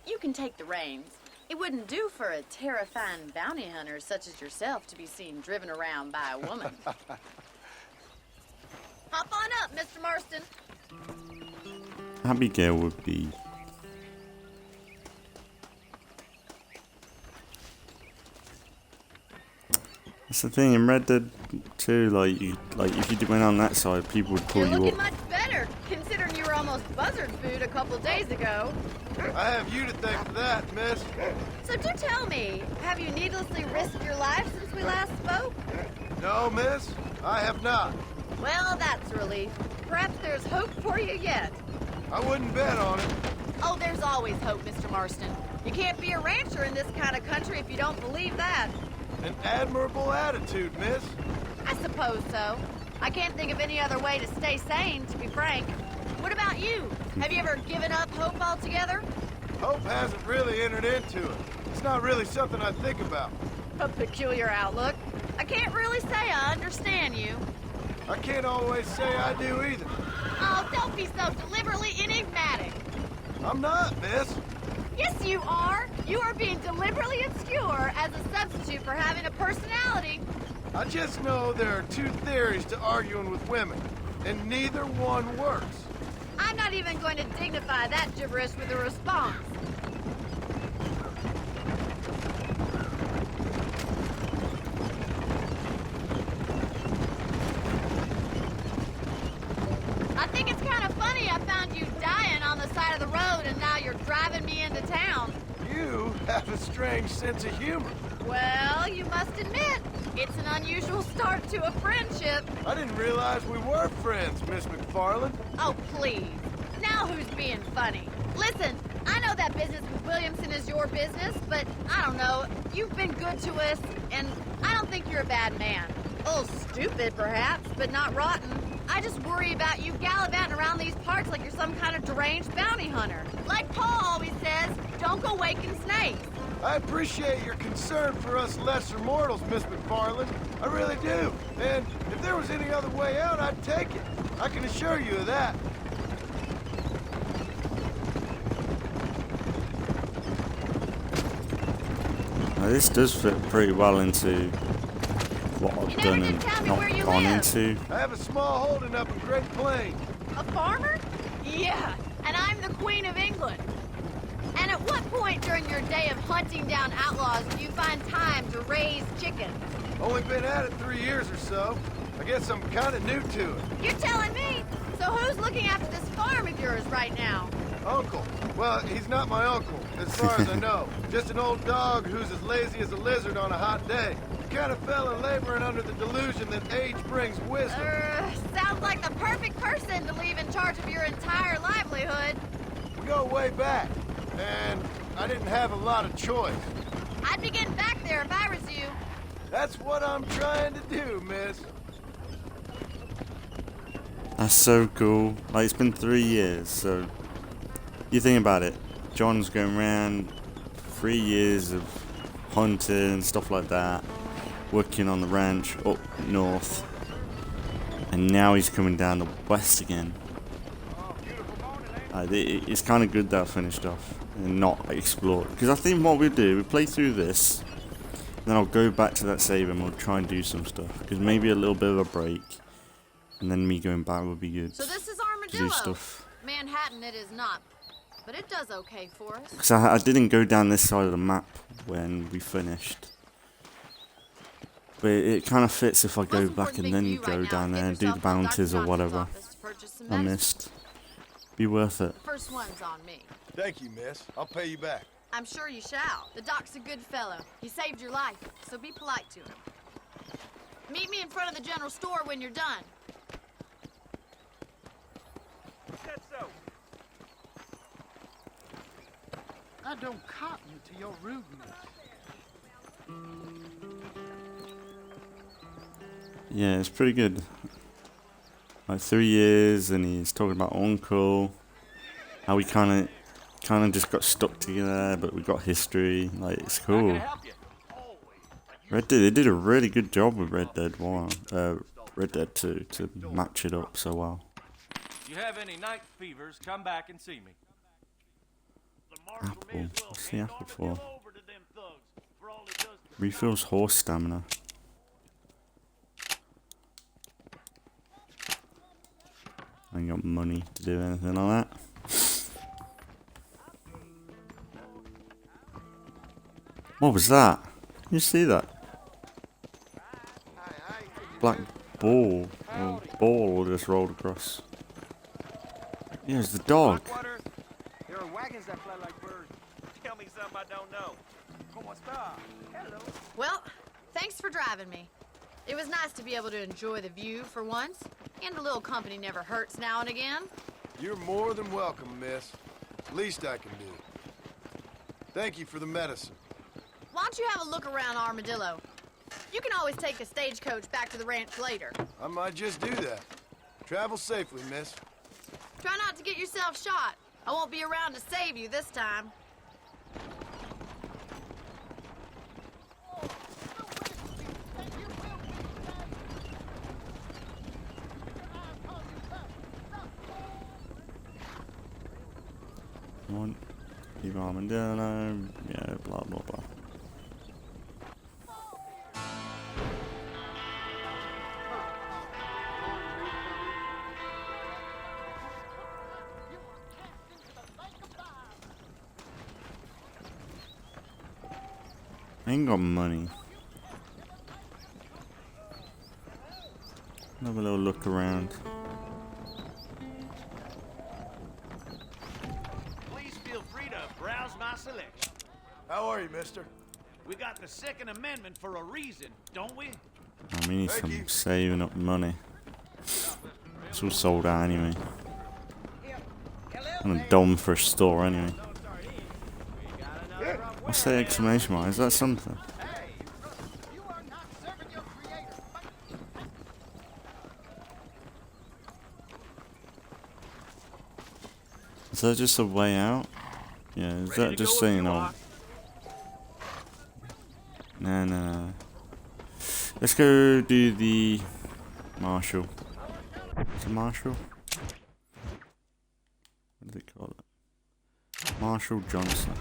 You can take the reins. It wouldn't do for a terrifying bounty hunter such as yourself to be seen driven around by a woman. Hop on up, Mr. Marston. Abigail would be. That's the thing in Red Dead 2, like if you went on that side, people would pull You're you looking up. much better, considering you were almost buzzard food a couple days ago. I have you to thank for that, miss. So do tell me, have you needlessly risked your life since we last spoke? No, miss. I have not. Well, that's a relief. Perhaps there's hope for you yet. I wouldn't bet on it. Oh, there's always hope, Mr. Marston. You can't be a rancher in this kind of country if you don't believe that. An admirable attitude, miss. I suppose so. I can't think of any other way to stay sane, to be frank. What about you? Have you ever given up hope altogether? Hope hasn't really entered into it. It's not really something I think about. A peculiar outlook. I can't really say I understand you. I can't always say I do either. Oh, don't be so deliberately enigmatic. I'm not, miss. Yes, you are. You are being deliberately obscure as a substitute for having a personality. I just know there are two theories to arguing with women, and neither one works. I'm not even going to dignify that gibberish with a response. I think it's kind of funny I found you dying on the side of the road and now you're driving me into town. You have a strange sense of humor. Well, you must admit, it's an unusual start to a friendship. I didn't realize we were friends, Miss McFarland. Oh, please. Now who's being funny? Listen, I know that business with Williamson is your business, but I don't know. You've been good to us, and I don't think you're a bad man. A little stupid, perhaps, but not rotten. I just worry about you gallivanting around these parts like you're some kind of deranged bounty hunter. Like Paul always says, don't go waking snakes. I appreciate your concern for us lesser mortals, Miss McFarland. I really do. And if there was any other way out, I'd take it. I can assure you of that. Now, this does fit pretty well into what I've done and not gone into. I have a small holding up in Great Plains. A farmer? Yeah, and I'm the Queen of England. And at what point during your day of hunting down outlaws do you find time to raise chickens? Only been at it 3 years or so. I guess I'm kind of new to it. You're telling me? So who's looking after this farm of yours right now? Uncle. Well, he's not my uncle, as far as I know. Just an old dog who's as lazy as a lizard on a hot day. The kind of fella laboring under the delusion that age brings wisdom. Sounds like the perfect person to leave in charge of your entire livelihood. We go way back, and I didn't have a lot of choice. I'd be getting back there if I was you. That's what I'm trying to do, miss. That's so cool. Like, it's been 3 years, so you think about it. John's going around 3 years of hunting and stuff like that, working on the ranch up north, and now he's coming down the west again. It's kind of good that I finished off and not explored, because I think what we'll do, we'll play through this, then I'll go back to that save and we'll try and do some stuff, because maybe a little bit of a break, and then me going back would be good. So this is to Armadillo. do stuff. Manhattan it is not, but it does okay for us. Because I didn't go down this side of the map when we finished. But it kind of fits if I go back and then go down there and do the bounties or whatever I missed. Be worth it. First one's on me. Thank you, miss. I'll pay you back. I'm sure you shall. The doc's a good fellow. He saved your life, so be polite to him. Meet me in front of the general store when you're done. I don't cotton to your rudeness. Yeah, it's pretty good. Like 3 years, and he's talking about Uncle, how we kind of just got stuck together, but we got history. Like, it's cool. Red Dead, they did a really good job with Red Dead 1, Red Dead 2 to match it up so well. If you have any night fevers, come back and see me. Apple. What's the apple for? Refills horse stamina. I ain't got money to do anything like that. What was that? Can you see that? Black ball. Or ball just rolled across. Yeah, it's the dog. There are wagons that fly like birds. Tell me something I don't know. ¿Cómo está? Hello. Well, thanks for driving me. It was nice to be able to enjoy the view for once, and a little company never hurts now and again. You're more than welcome, miss. Least I can do. Thank you for the medicine. Why don't you have a look around Armadillo? You can always take a stagecoach back to the ranch later. I might just do that. Travel safely, miss. Try not to get yourself shot. I won't be around to save you this time. One. Leave Armadillo. Yeah, blah blah blah. I ain't got money. Have a little look around. Please feel free to browse my selection. How are you, mister? We got the Second Amendment for a reason, don't we? I mean, need some saving up money. It's all sold out anyway. I'm dumb for a store anyway. What's that exclamation mark? Is that something? Is that just a way out? Yeah, is that just saying, oh. No. Let's go do the Marshal. Is it Marshal? What do they call it? Marshal Johnson.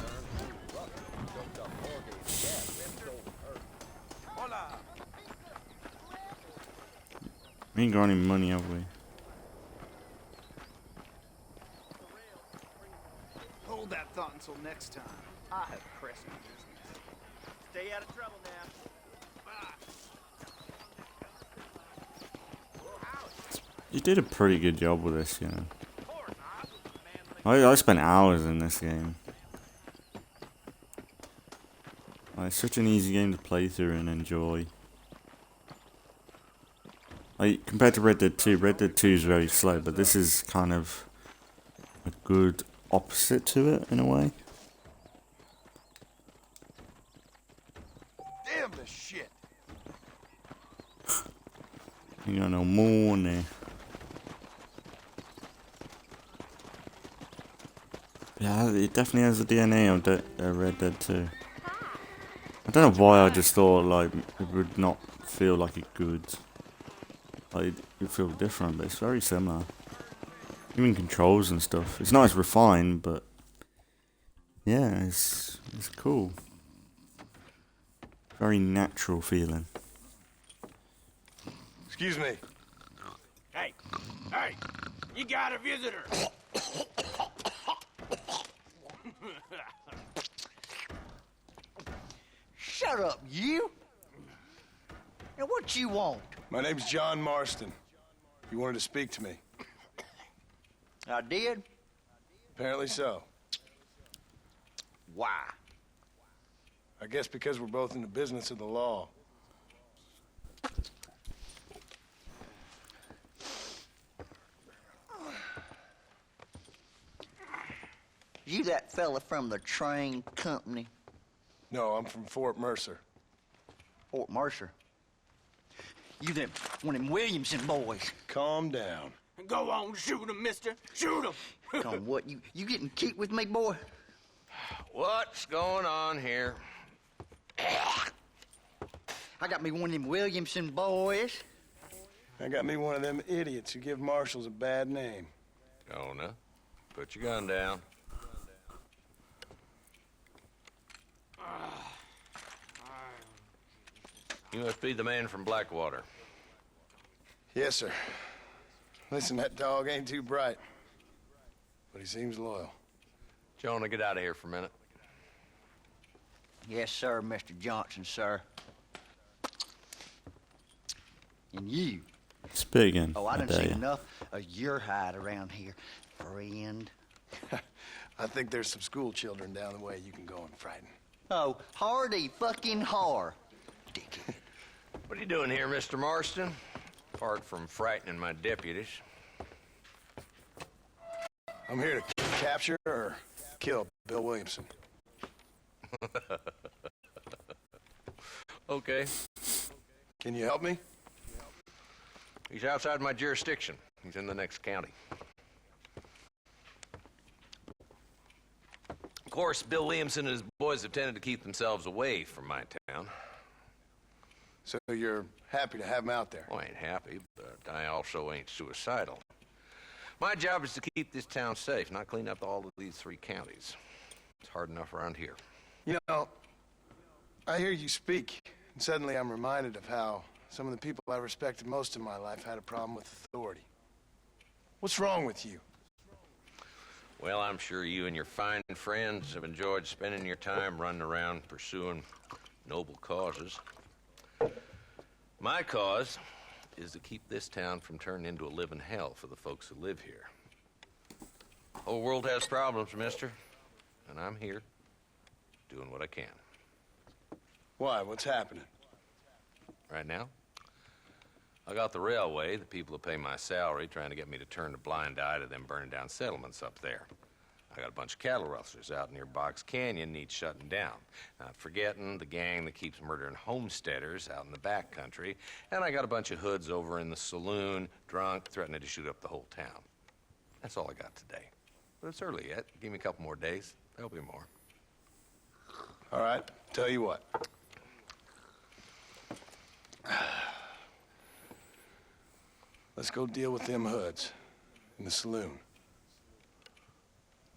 We ain't got any money, have we? Hold that thought until next time. I have pressing business. Stay out of trouble now. You did a pretty good job with this, you know. I spent hours in this game. It's such an easy game to play through and enjoy. Like, compared to Red Dead 2, Red Dead 2 is very slow, but this is kind of a good opposite to it, in a way. Damn this shit. You got no money. Yeah, it definitely has the DNA of Red Dead 2. I don't know why I just thought, like, it would not feel like it could. Like, it would feel different, but it's very similar. Even controls and stuff. It's not as refined, but yeah, it's cool. Very natural feeling. Excuse me. Hey, you got a visitor. Shut up, you! Now what you want? My name's John Marston. You wanted to speak to me. I did? Apparently so. Why? I guess because we're both in the business of the law. You that fella from the train company? No, I'm from Fort Mercer. Fort Mercer? You them one of them Williamson boys. Calm down. Go on, shoot him, mister. Shoot him. Come on, what, you getting keep with me, boy? What's going on here? I got me one of them Williamson boys. I got me one of them idiots who give marshals a bad name. Jonah, put your gun down. You must be the man from Blackwater. Yes, sir. Listen, that dog ain't too bright, but he seems loyal. Jonah, get out of here for a minute. Yes, sir, Mr. Johnson, sir. And you. Speak again. Oh, I done dare seen ya. enough of your hide around here, friend. I think there's some school children down the way you can go and frighten. Oh, hardy fucking har. What are you doing here, Mr. Marston? Apart from frightening my deputies. I'm here to capture or kill Bill Williamson. Okay. Can you help me? He's outside my jurisdiction. He's in the next county. Of course, Bill Williamson and his boys have tended to keep themselves away from my town. So you're happy to have him out there? Well, I ain't happy, but I also ain't suicidal. My job is to keep this town safe, not clean up all of these 3 counties. It's hard enough around here. You know, I hear you speak, and suddenly I'm reminded of how some of the people I respected most in my life had a problem with authority. What's wrong with you? Well, I'm sure you and your fine friends have enjoyed spending your time running around pursuing noble causes. My cause is to keep this town from turning into a living hell for the folks who live here. The whole world has problems, mister, and I'm here doing what I can. Why? What's happening? Right now, I got the railway, the people who pay my salary, trying to get me to turn a blind eye to them burning down settlements up there. I got a bunch of cattle rustlers out near Box Canyon needs shutting down. Not forgetting the gang that keeps murdering homesteaders out in the back country. And I got a bunch of hoods over in the saloon, drunk, threatening to shoot up the whole town. That's all I got today. But it's early yet. Give me a couple more days. There'll be more. All right, tell you what. Let's go deal with them hoods in the saloon.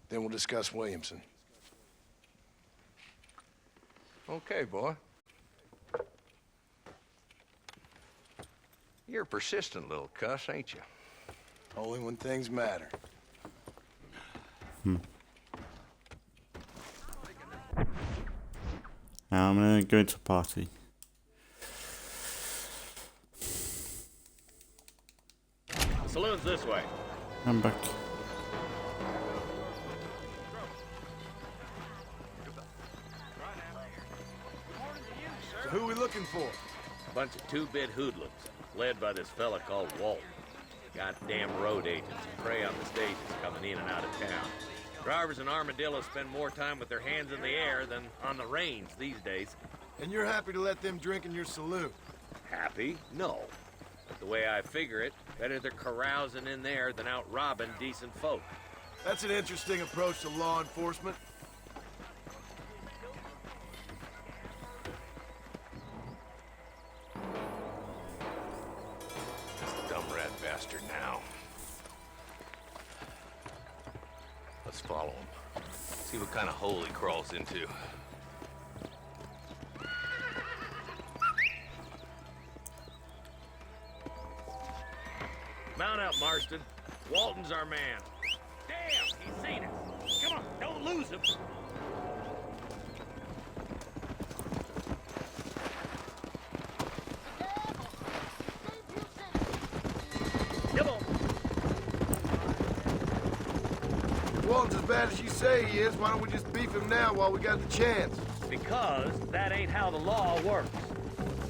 Then we'll discuss Williamson. Okay, boy. You're a persistent little cuss, ain't you? Only when things matter. Now I'm gonna go to a party. Saloon's this way. I'm back. So who are we looking for? A bunch of two-bit hoodlums, led by this fella called Walton. Goddamn road agents prey on the stages coming in and out of town. Drivers in Armadillo spend more time with their hands in the air than on the reins these days. And you're happy to let them drink in your saloon? Happy? No. But the way I figure it, better they're carousing in there than out robbing decent folk. That's an interesting approach to law enforcement. Dumb rat bastard now. Let's follow him. See what kind of hole he crawls into. Mount out, Marston. Walton's our man. Damn, he's seen us. Come on, don't lose him. Come on. If Walton's as bad as you say he is, why don't we just beef him now while we got the chance? Because that ain't how the law works.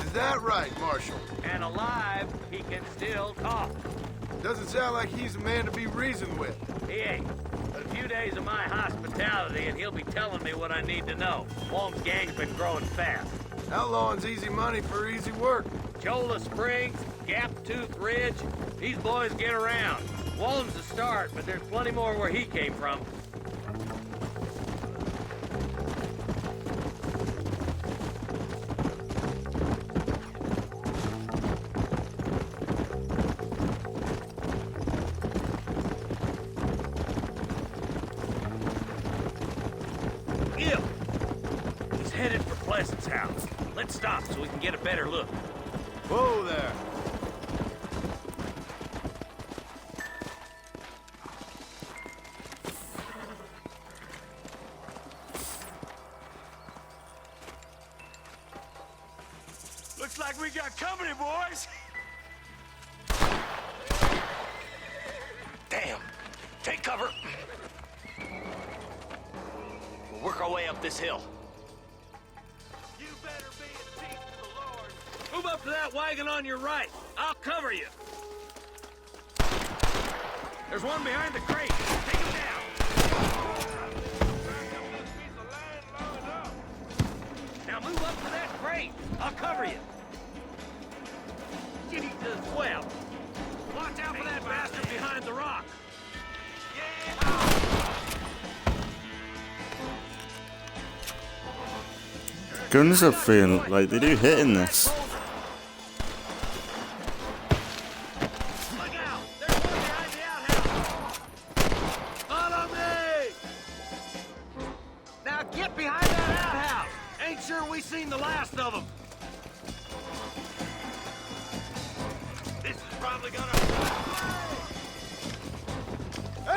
Is that right, Marshal? And alive, he can still talk. Doesn't sound like he's a man to be reasoned with. He ain't. But a few days of my hospitality and he'll be telling me what I need to know. Walton's gang's been growing fast. Outlawing's easy money for easy work. Cholla Springs, Gap Tooth Ridge, these boys get around. Walton's the start, but there's plenty more where he came from. Headed for Pleasant's house. Let's stop so we can get a better look. Whoa there. Looks like we got company, boys. Damn. Take cover. We'll work our way up this hill. Move up to that wagon on your right. I'll cover you. There's one behind the crate. Take him down. Now move up to that crate. I'll cover you. Jesus, well. Watch out for that bastard behind the rock. Guns are feeling like they do hit in this. Seen the last of them. This is probably gonna...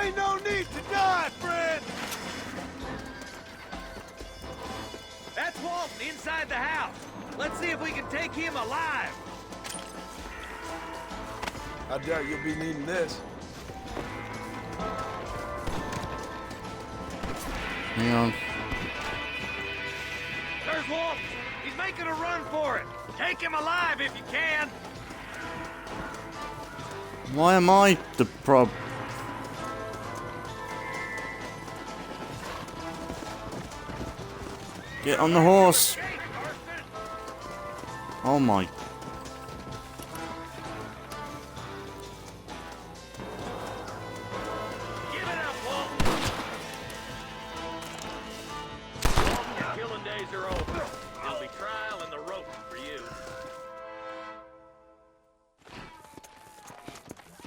Ain't no need to die, friend! That's Walton inside the house. Let's see if we can take him alive. I doubt you'll be needing this. Hang on. There's Walton. He's making a run for it. Take him alive if you can. Why am I the prob? Get on the horse. Oh my.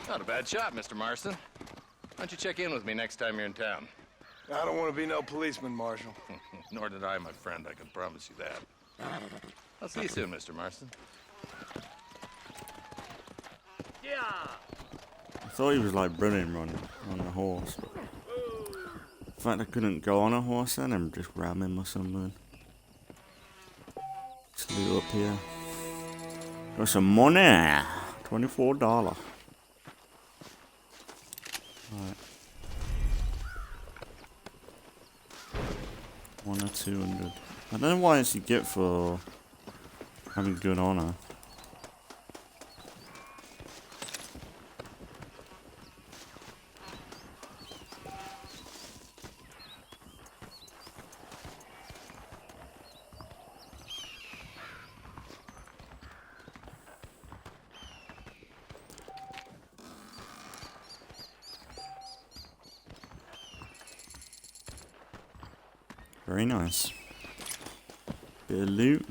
Not a bad shot, Mr. Marston. Why don't you check in with me next time you're in town? I don't want to be no policeman, Marshal. Nor did I, my friend. I can promise you that. I'll see you soon, Mr. Marston. I thought he was like running on a horse. In fact, I couldn't go on a horse then and just ram him or something. Let's loot up here. Got some money. $24. Right. 1 or 200. I don't know why it's you get for having good honor. Very nice. Bit of loot.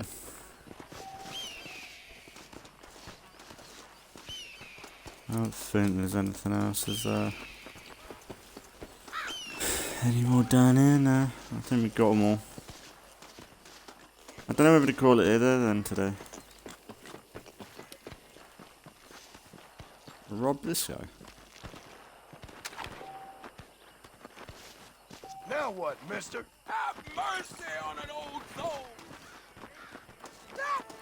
I don't think there's anything else. Is there any more down here? No. I think we got them all. I don't know whether to call it either then today. Rob this guy. Now what, mister? Have mercy on an old soul! Stop!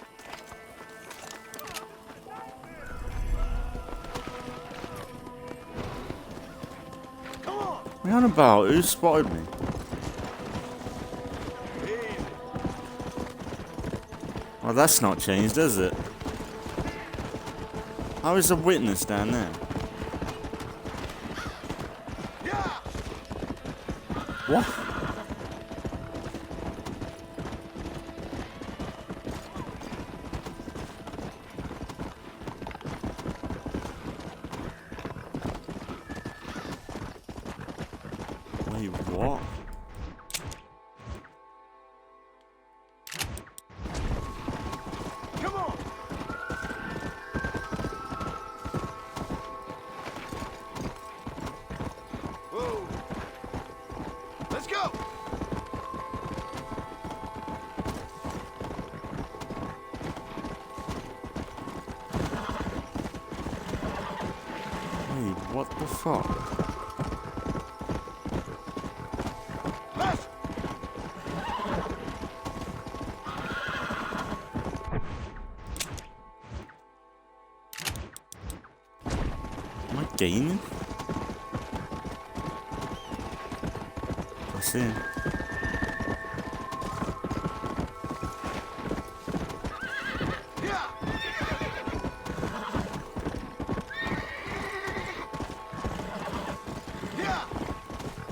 Come on! What are you on about? Who spotted me? Well, that's not changed, is it? How is a witness down there? What? Wait, what? Come on! Whoa! Let's go! Wait, what the fuck? Am I gaining? I see him.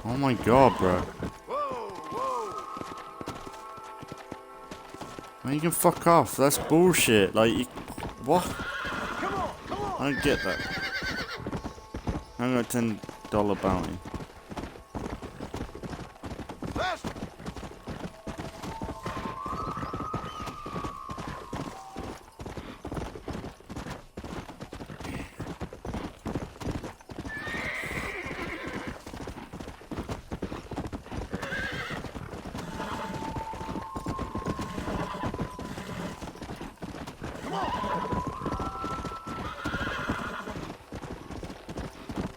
Oh my god, bro. Man, you can fuck off. That's bullshit. Like, you, what? I don't get that. I got $10 bounty.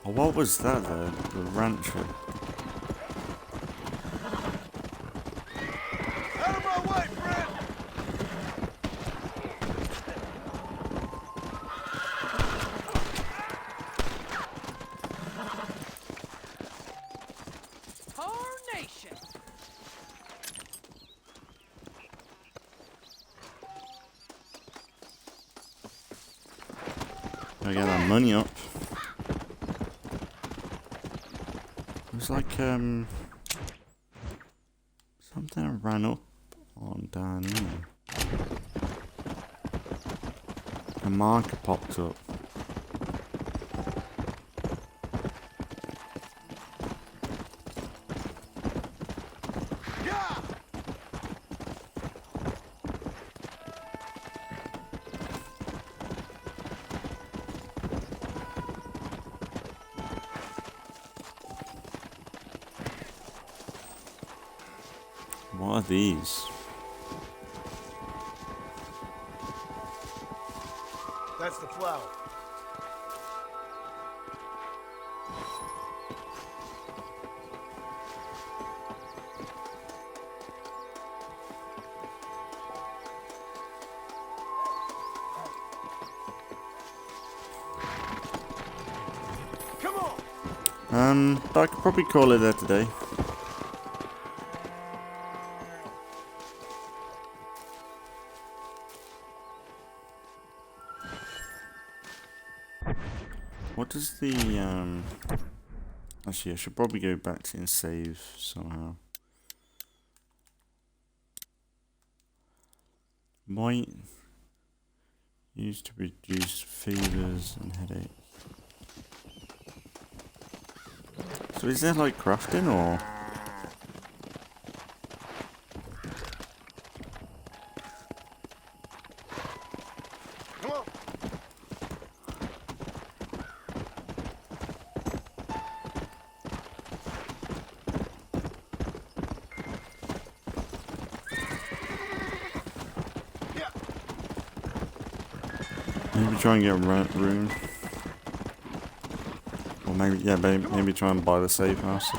Oh, what was that though? The rancher. Out of my way, friend! Tarnation! Gotta get that money up. It was like something I ran up on down there. A marker popped up. What are these? That's the flower. But I could probably call it there today. What does the, actually I should probably go back to and save somehow. Might used to reduce fevers and headaches. So is there like crafting or? Come on. Maybe try and get a room. Or maybe, yeah, maybe try and buy the safe house.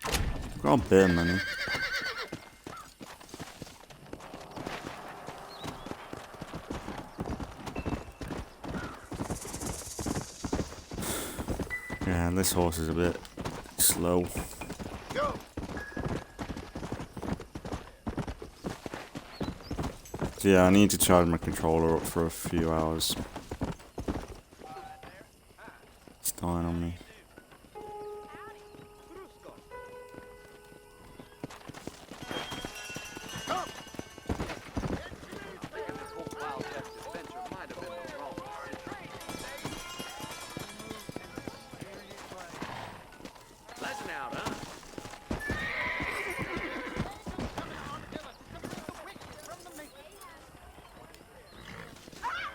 I've got a bit of money. Yeah, this horse is a bit slow. Go. So yeah, I need to charge my controller up for a few hours. It's dying on me.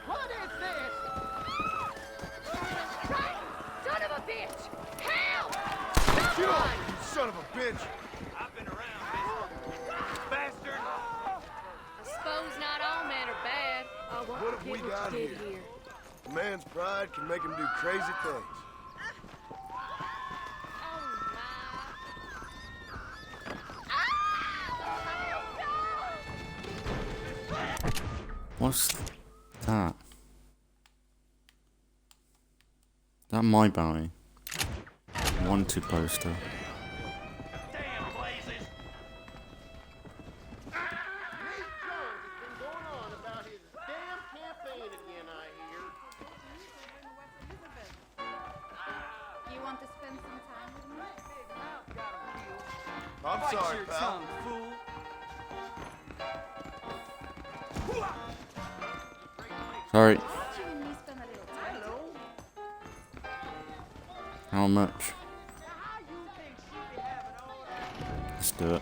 What is this? Son of a bitch! Help! Get off, you son of a bitch! I've been around, bastard. I suppose not all men are bad. Oh, What have we got here? A man's pride can make him do crazy things. What's that? That my bounty. Wanted poster. You want to spend some time with me? I'm Bite sorry, your pal. tongue, fool. Sorry. You and me spend a little time. How much? Let's do it.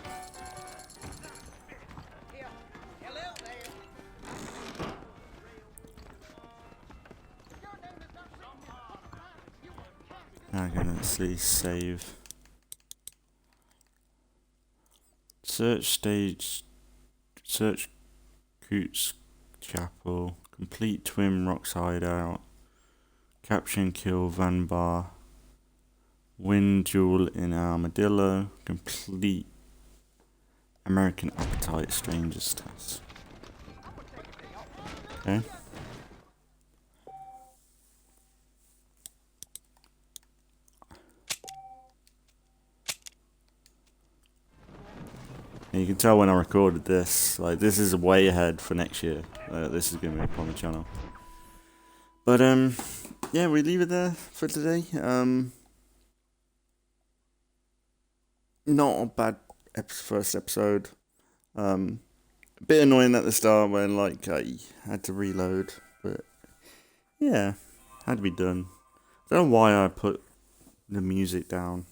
Okay, let's see, save. Search stage, search Coots Chapel, complete Twin Rocks hideout, capture and kill Van Bar, win duel in Armadillo, complete American Appetite Strangers test. Okay. And you can tell when I recorded this, like this is way ahead for next year. This is going to be up on the channel. But yeah, we leave it there for today. Not a bad first episode. A bit annoying at the start when like I had to reload, but yeah, had to be done. I don't know why I put the music down.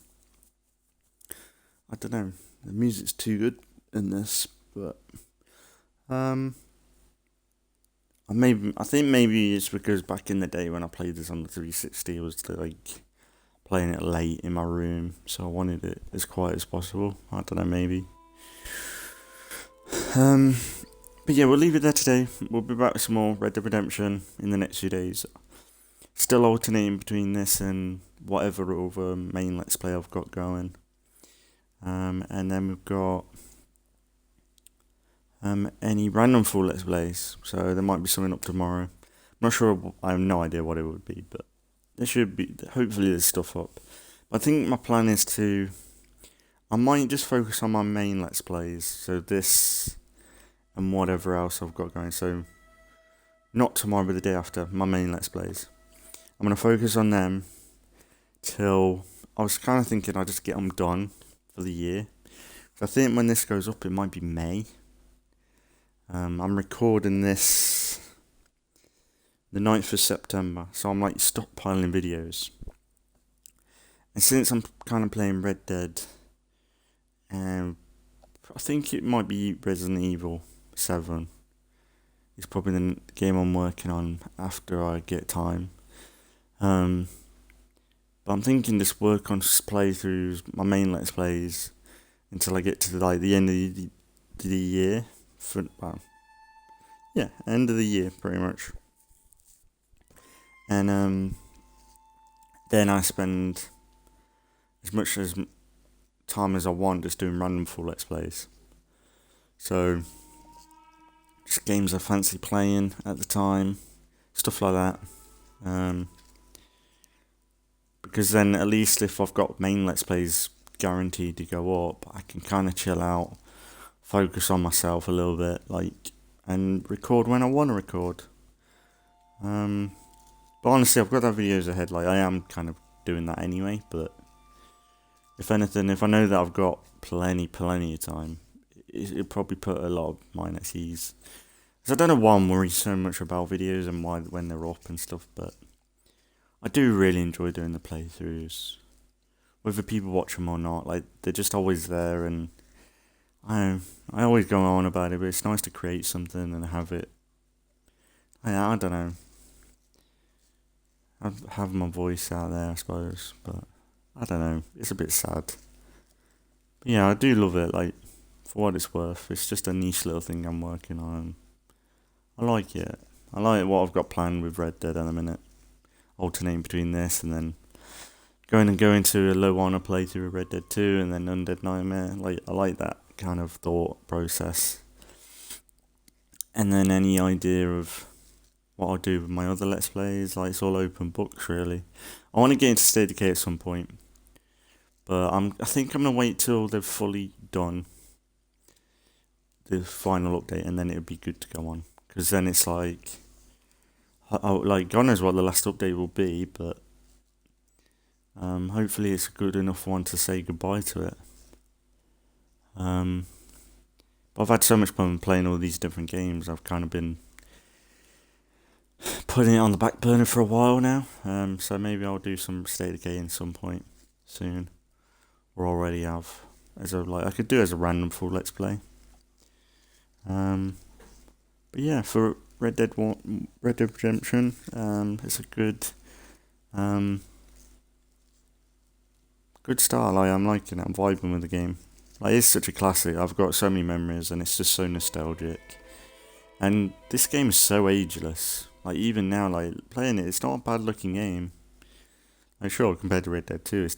I don't know. The music's too good in this, but I think maybe it's because back in the day when I played this on the 360, it was like playing it late in my room, so I wanted it as quiet as possible. I don't know, maybe. But yeah, we'll leave it there today. We'll be back with some more Red Dead Redemption in the next few days. Still alternating between this and whatever other main Let's Play I've got going. And then we've got any random full Let's Plays. So there might be something up tomorrow. I'm not sure, I have no idea what it would be, but there should be, hopefully there's stuff up. But I think my plan is I might just focus on my main Let's Plays, so this and whatever else I've got going. So not tomorrow, but the day after, my main Let's Plays. I'm going to focus on them till, I was kind of thinking I'd just get them done for the year. So I think when this goes up, it might be May. I'm recording this the 9th of September, so I'm like stockpiling videos. And since I'm kind of playing Red Dead, I think it might be Resident Evil 7. It's probably the game I'm working on after I get time. But I'm thinking just work on playthroughs, my main Let's Plays, until I get to like the end of the year. End of the year pretty much. And then I spend as much as time as I want just doing random full Let's Plays. So just games I fancy playing at the time, stuff like that. Because then at least if I've got main Let's Plays guaranteed to go up, I can kind of chill out, focus on myself a little bit, and record when I want to record. But honestly, I've got that videos ahead. I am kind of doing that anyway. But if anything, if I know that I've got plenty of time, it'll probably put a lot of mine at ease. Because I don't know why I'm worried so much about videos and why when they're up and stuff. But I do really enjoy doing the playthroughs, whether people watch them or not. They're just always there, and I always go on about it. But it's nice to create something and have it. I don't know. Have my voice out there, I suppose, but I don't know. It's a bit sad. But yeah, I do love it. For what it's worth, it's just a niche little thing I'm working on. I like it. I like what I've got planned with Red Dead in a minute. Alternating between this and then going into a low honor playthrough of Red Dead 2 and then Undead Nightmare. I like that kind of thought process. And then any idea of what I'll do with my other Let's Plays, it's all open books really. I want to get into State of Decay at some point, but I think I'm going to wait till they've fully done the final update and then it would be good to go on. Because then it's God knows what the last update will be, but hopefully it's a good enough one to say goodbye to it. But I've had so much fun playing all these different games, I've kind of been putting it on the back burner for a while now. So maybe I'll do some State of Decay at some point soon, or already have. I could do as a random full Let's Play. But yeah, for Red Dead Redemption, it's a good start. I'm liking it. I'm vibing with the game. It's such a classic. I've got so many memories, and it's just so nostalgic. And this game is so ageless. Even now, playing it, it's not a bad looking game. Sure, compared to Red Dead 2,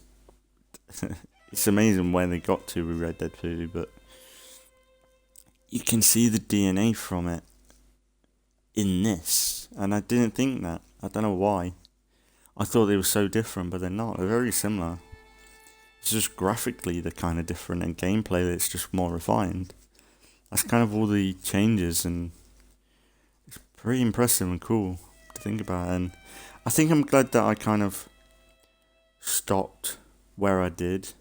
it's amazing where they got to with Red Dead 2, but you can see the DNA from it in this, and I didn't think that. I don't know why. I thought they were so different, but they're not. They're very similar. It's just graphically they're kind of different, and gameplay it's just more refined. That's kind of all the changes, and it's pretty impressive and cool to think about. And I think I'm glad that I kind of stopped where I did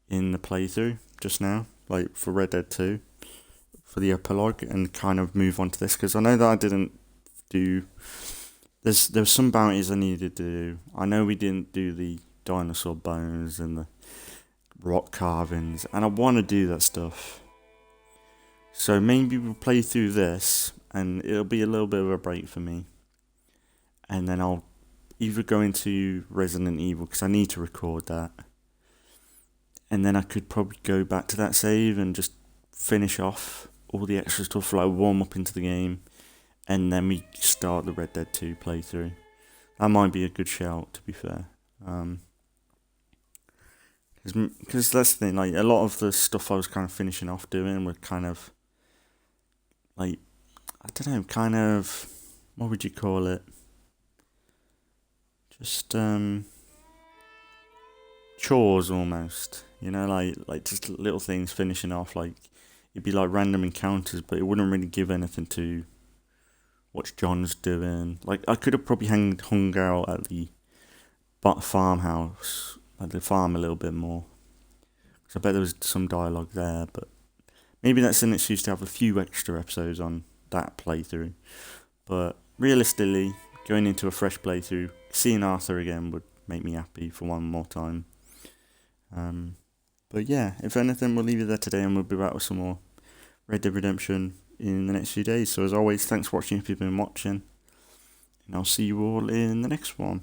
in the playthrough just now, for Red Dead 2. For the epilogue, and kind of move on to this, because I know that I didn't do. There's some bounties I needed to do. I know we didn't do the dinosaur bones and the rock carvings, and I want to do that stuff. So maybe we'll play through this, and it'll be a little bit of a break for me. And then I'll either go into Resident Evil, because I need to record that. And then I could probably go back to that save and just finish off all the extra stuff, warm up into the game, and then we start the Red Dead 2 playthrough. That might be a good shout, to be fair. Because that's the thing, a lot of the stuff I was kind of finishing off doing were kind of, I don't know, what would you call it? just chores almost, you know, like just little things finishing off. Like it'd be like random encounters, but it wouldn't really give anything to what John's doing. Like I could have probably hung out at the farmhouse, at the farm a little bit more, because I bet there was some dialogue there. But maybe that's an excuse to have a few extra episodes on that playthrough. But realistically, going into a fresh playthrough, seeing Arthur again would make me happy for one more time. But yeah, if anything, we'll leave it there today, and we'll be back with some more Red Dead Redemption in the next few days. So as always, thanks for watching if you've been watching, and I'll see you all in the next one.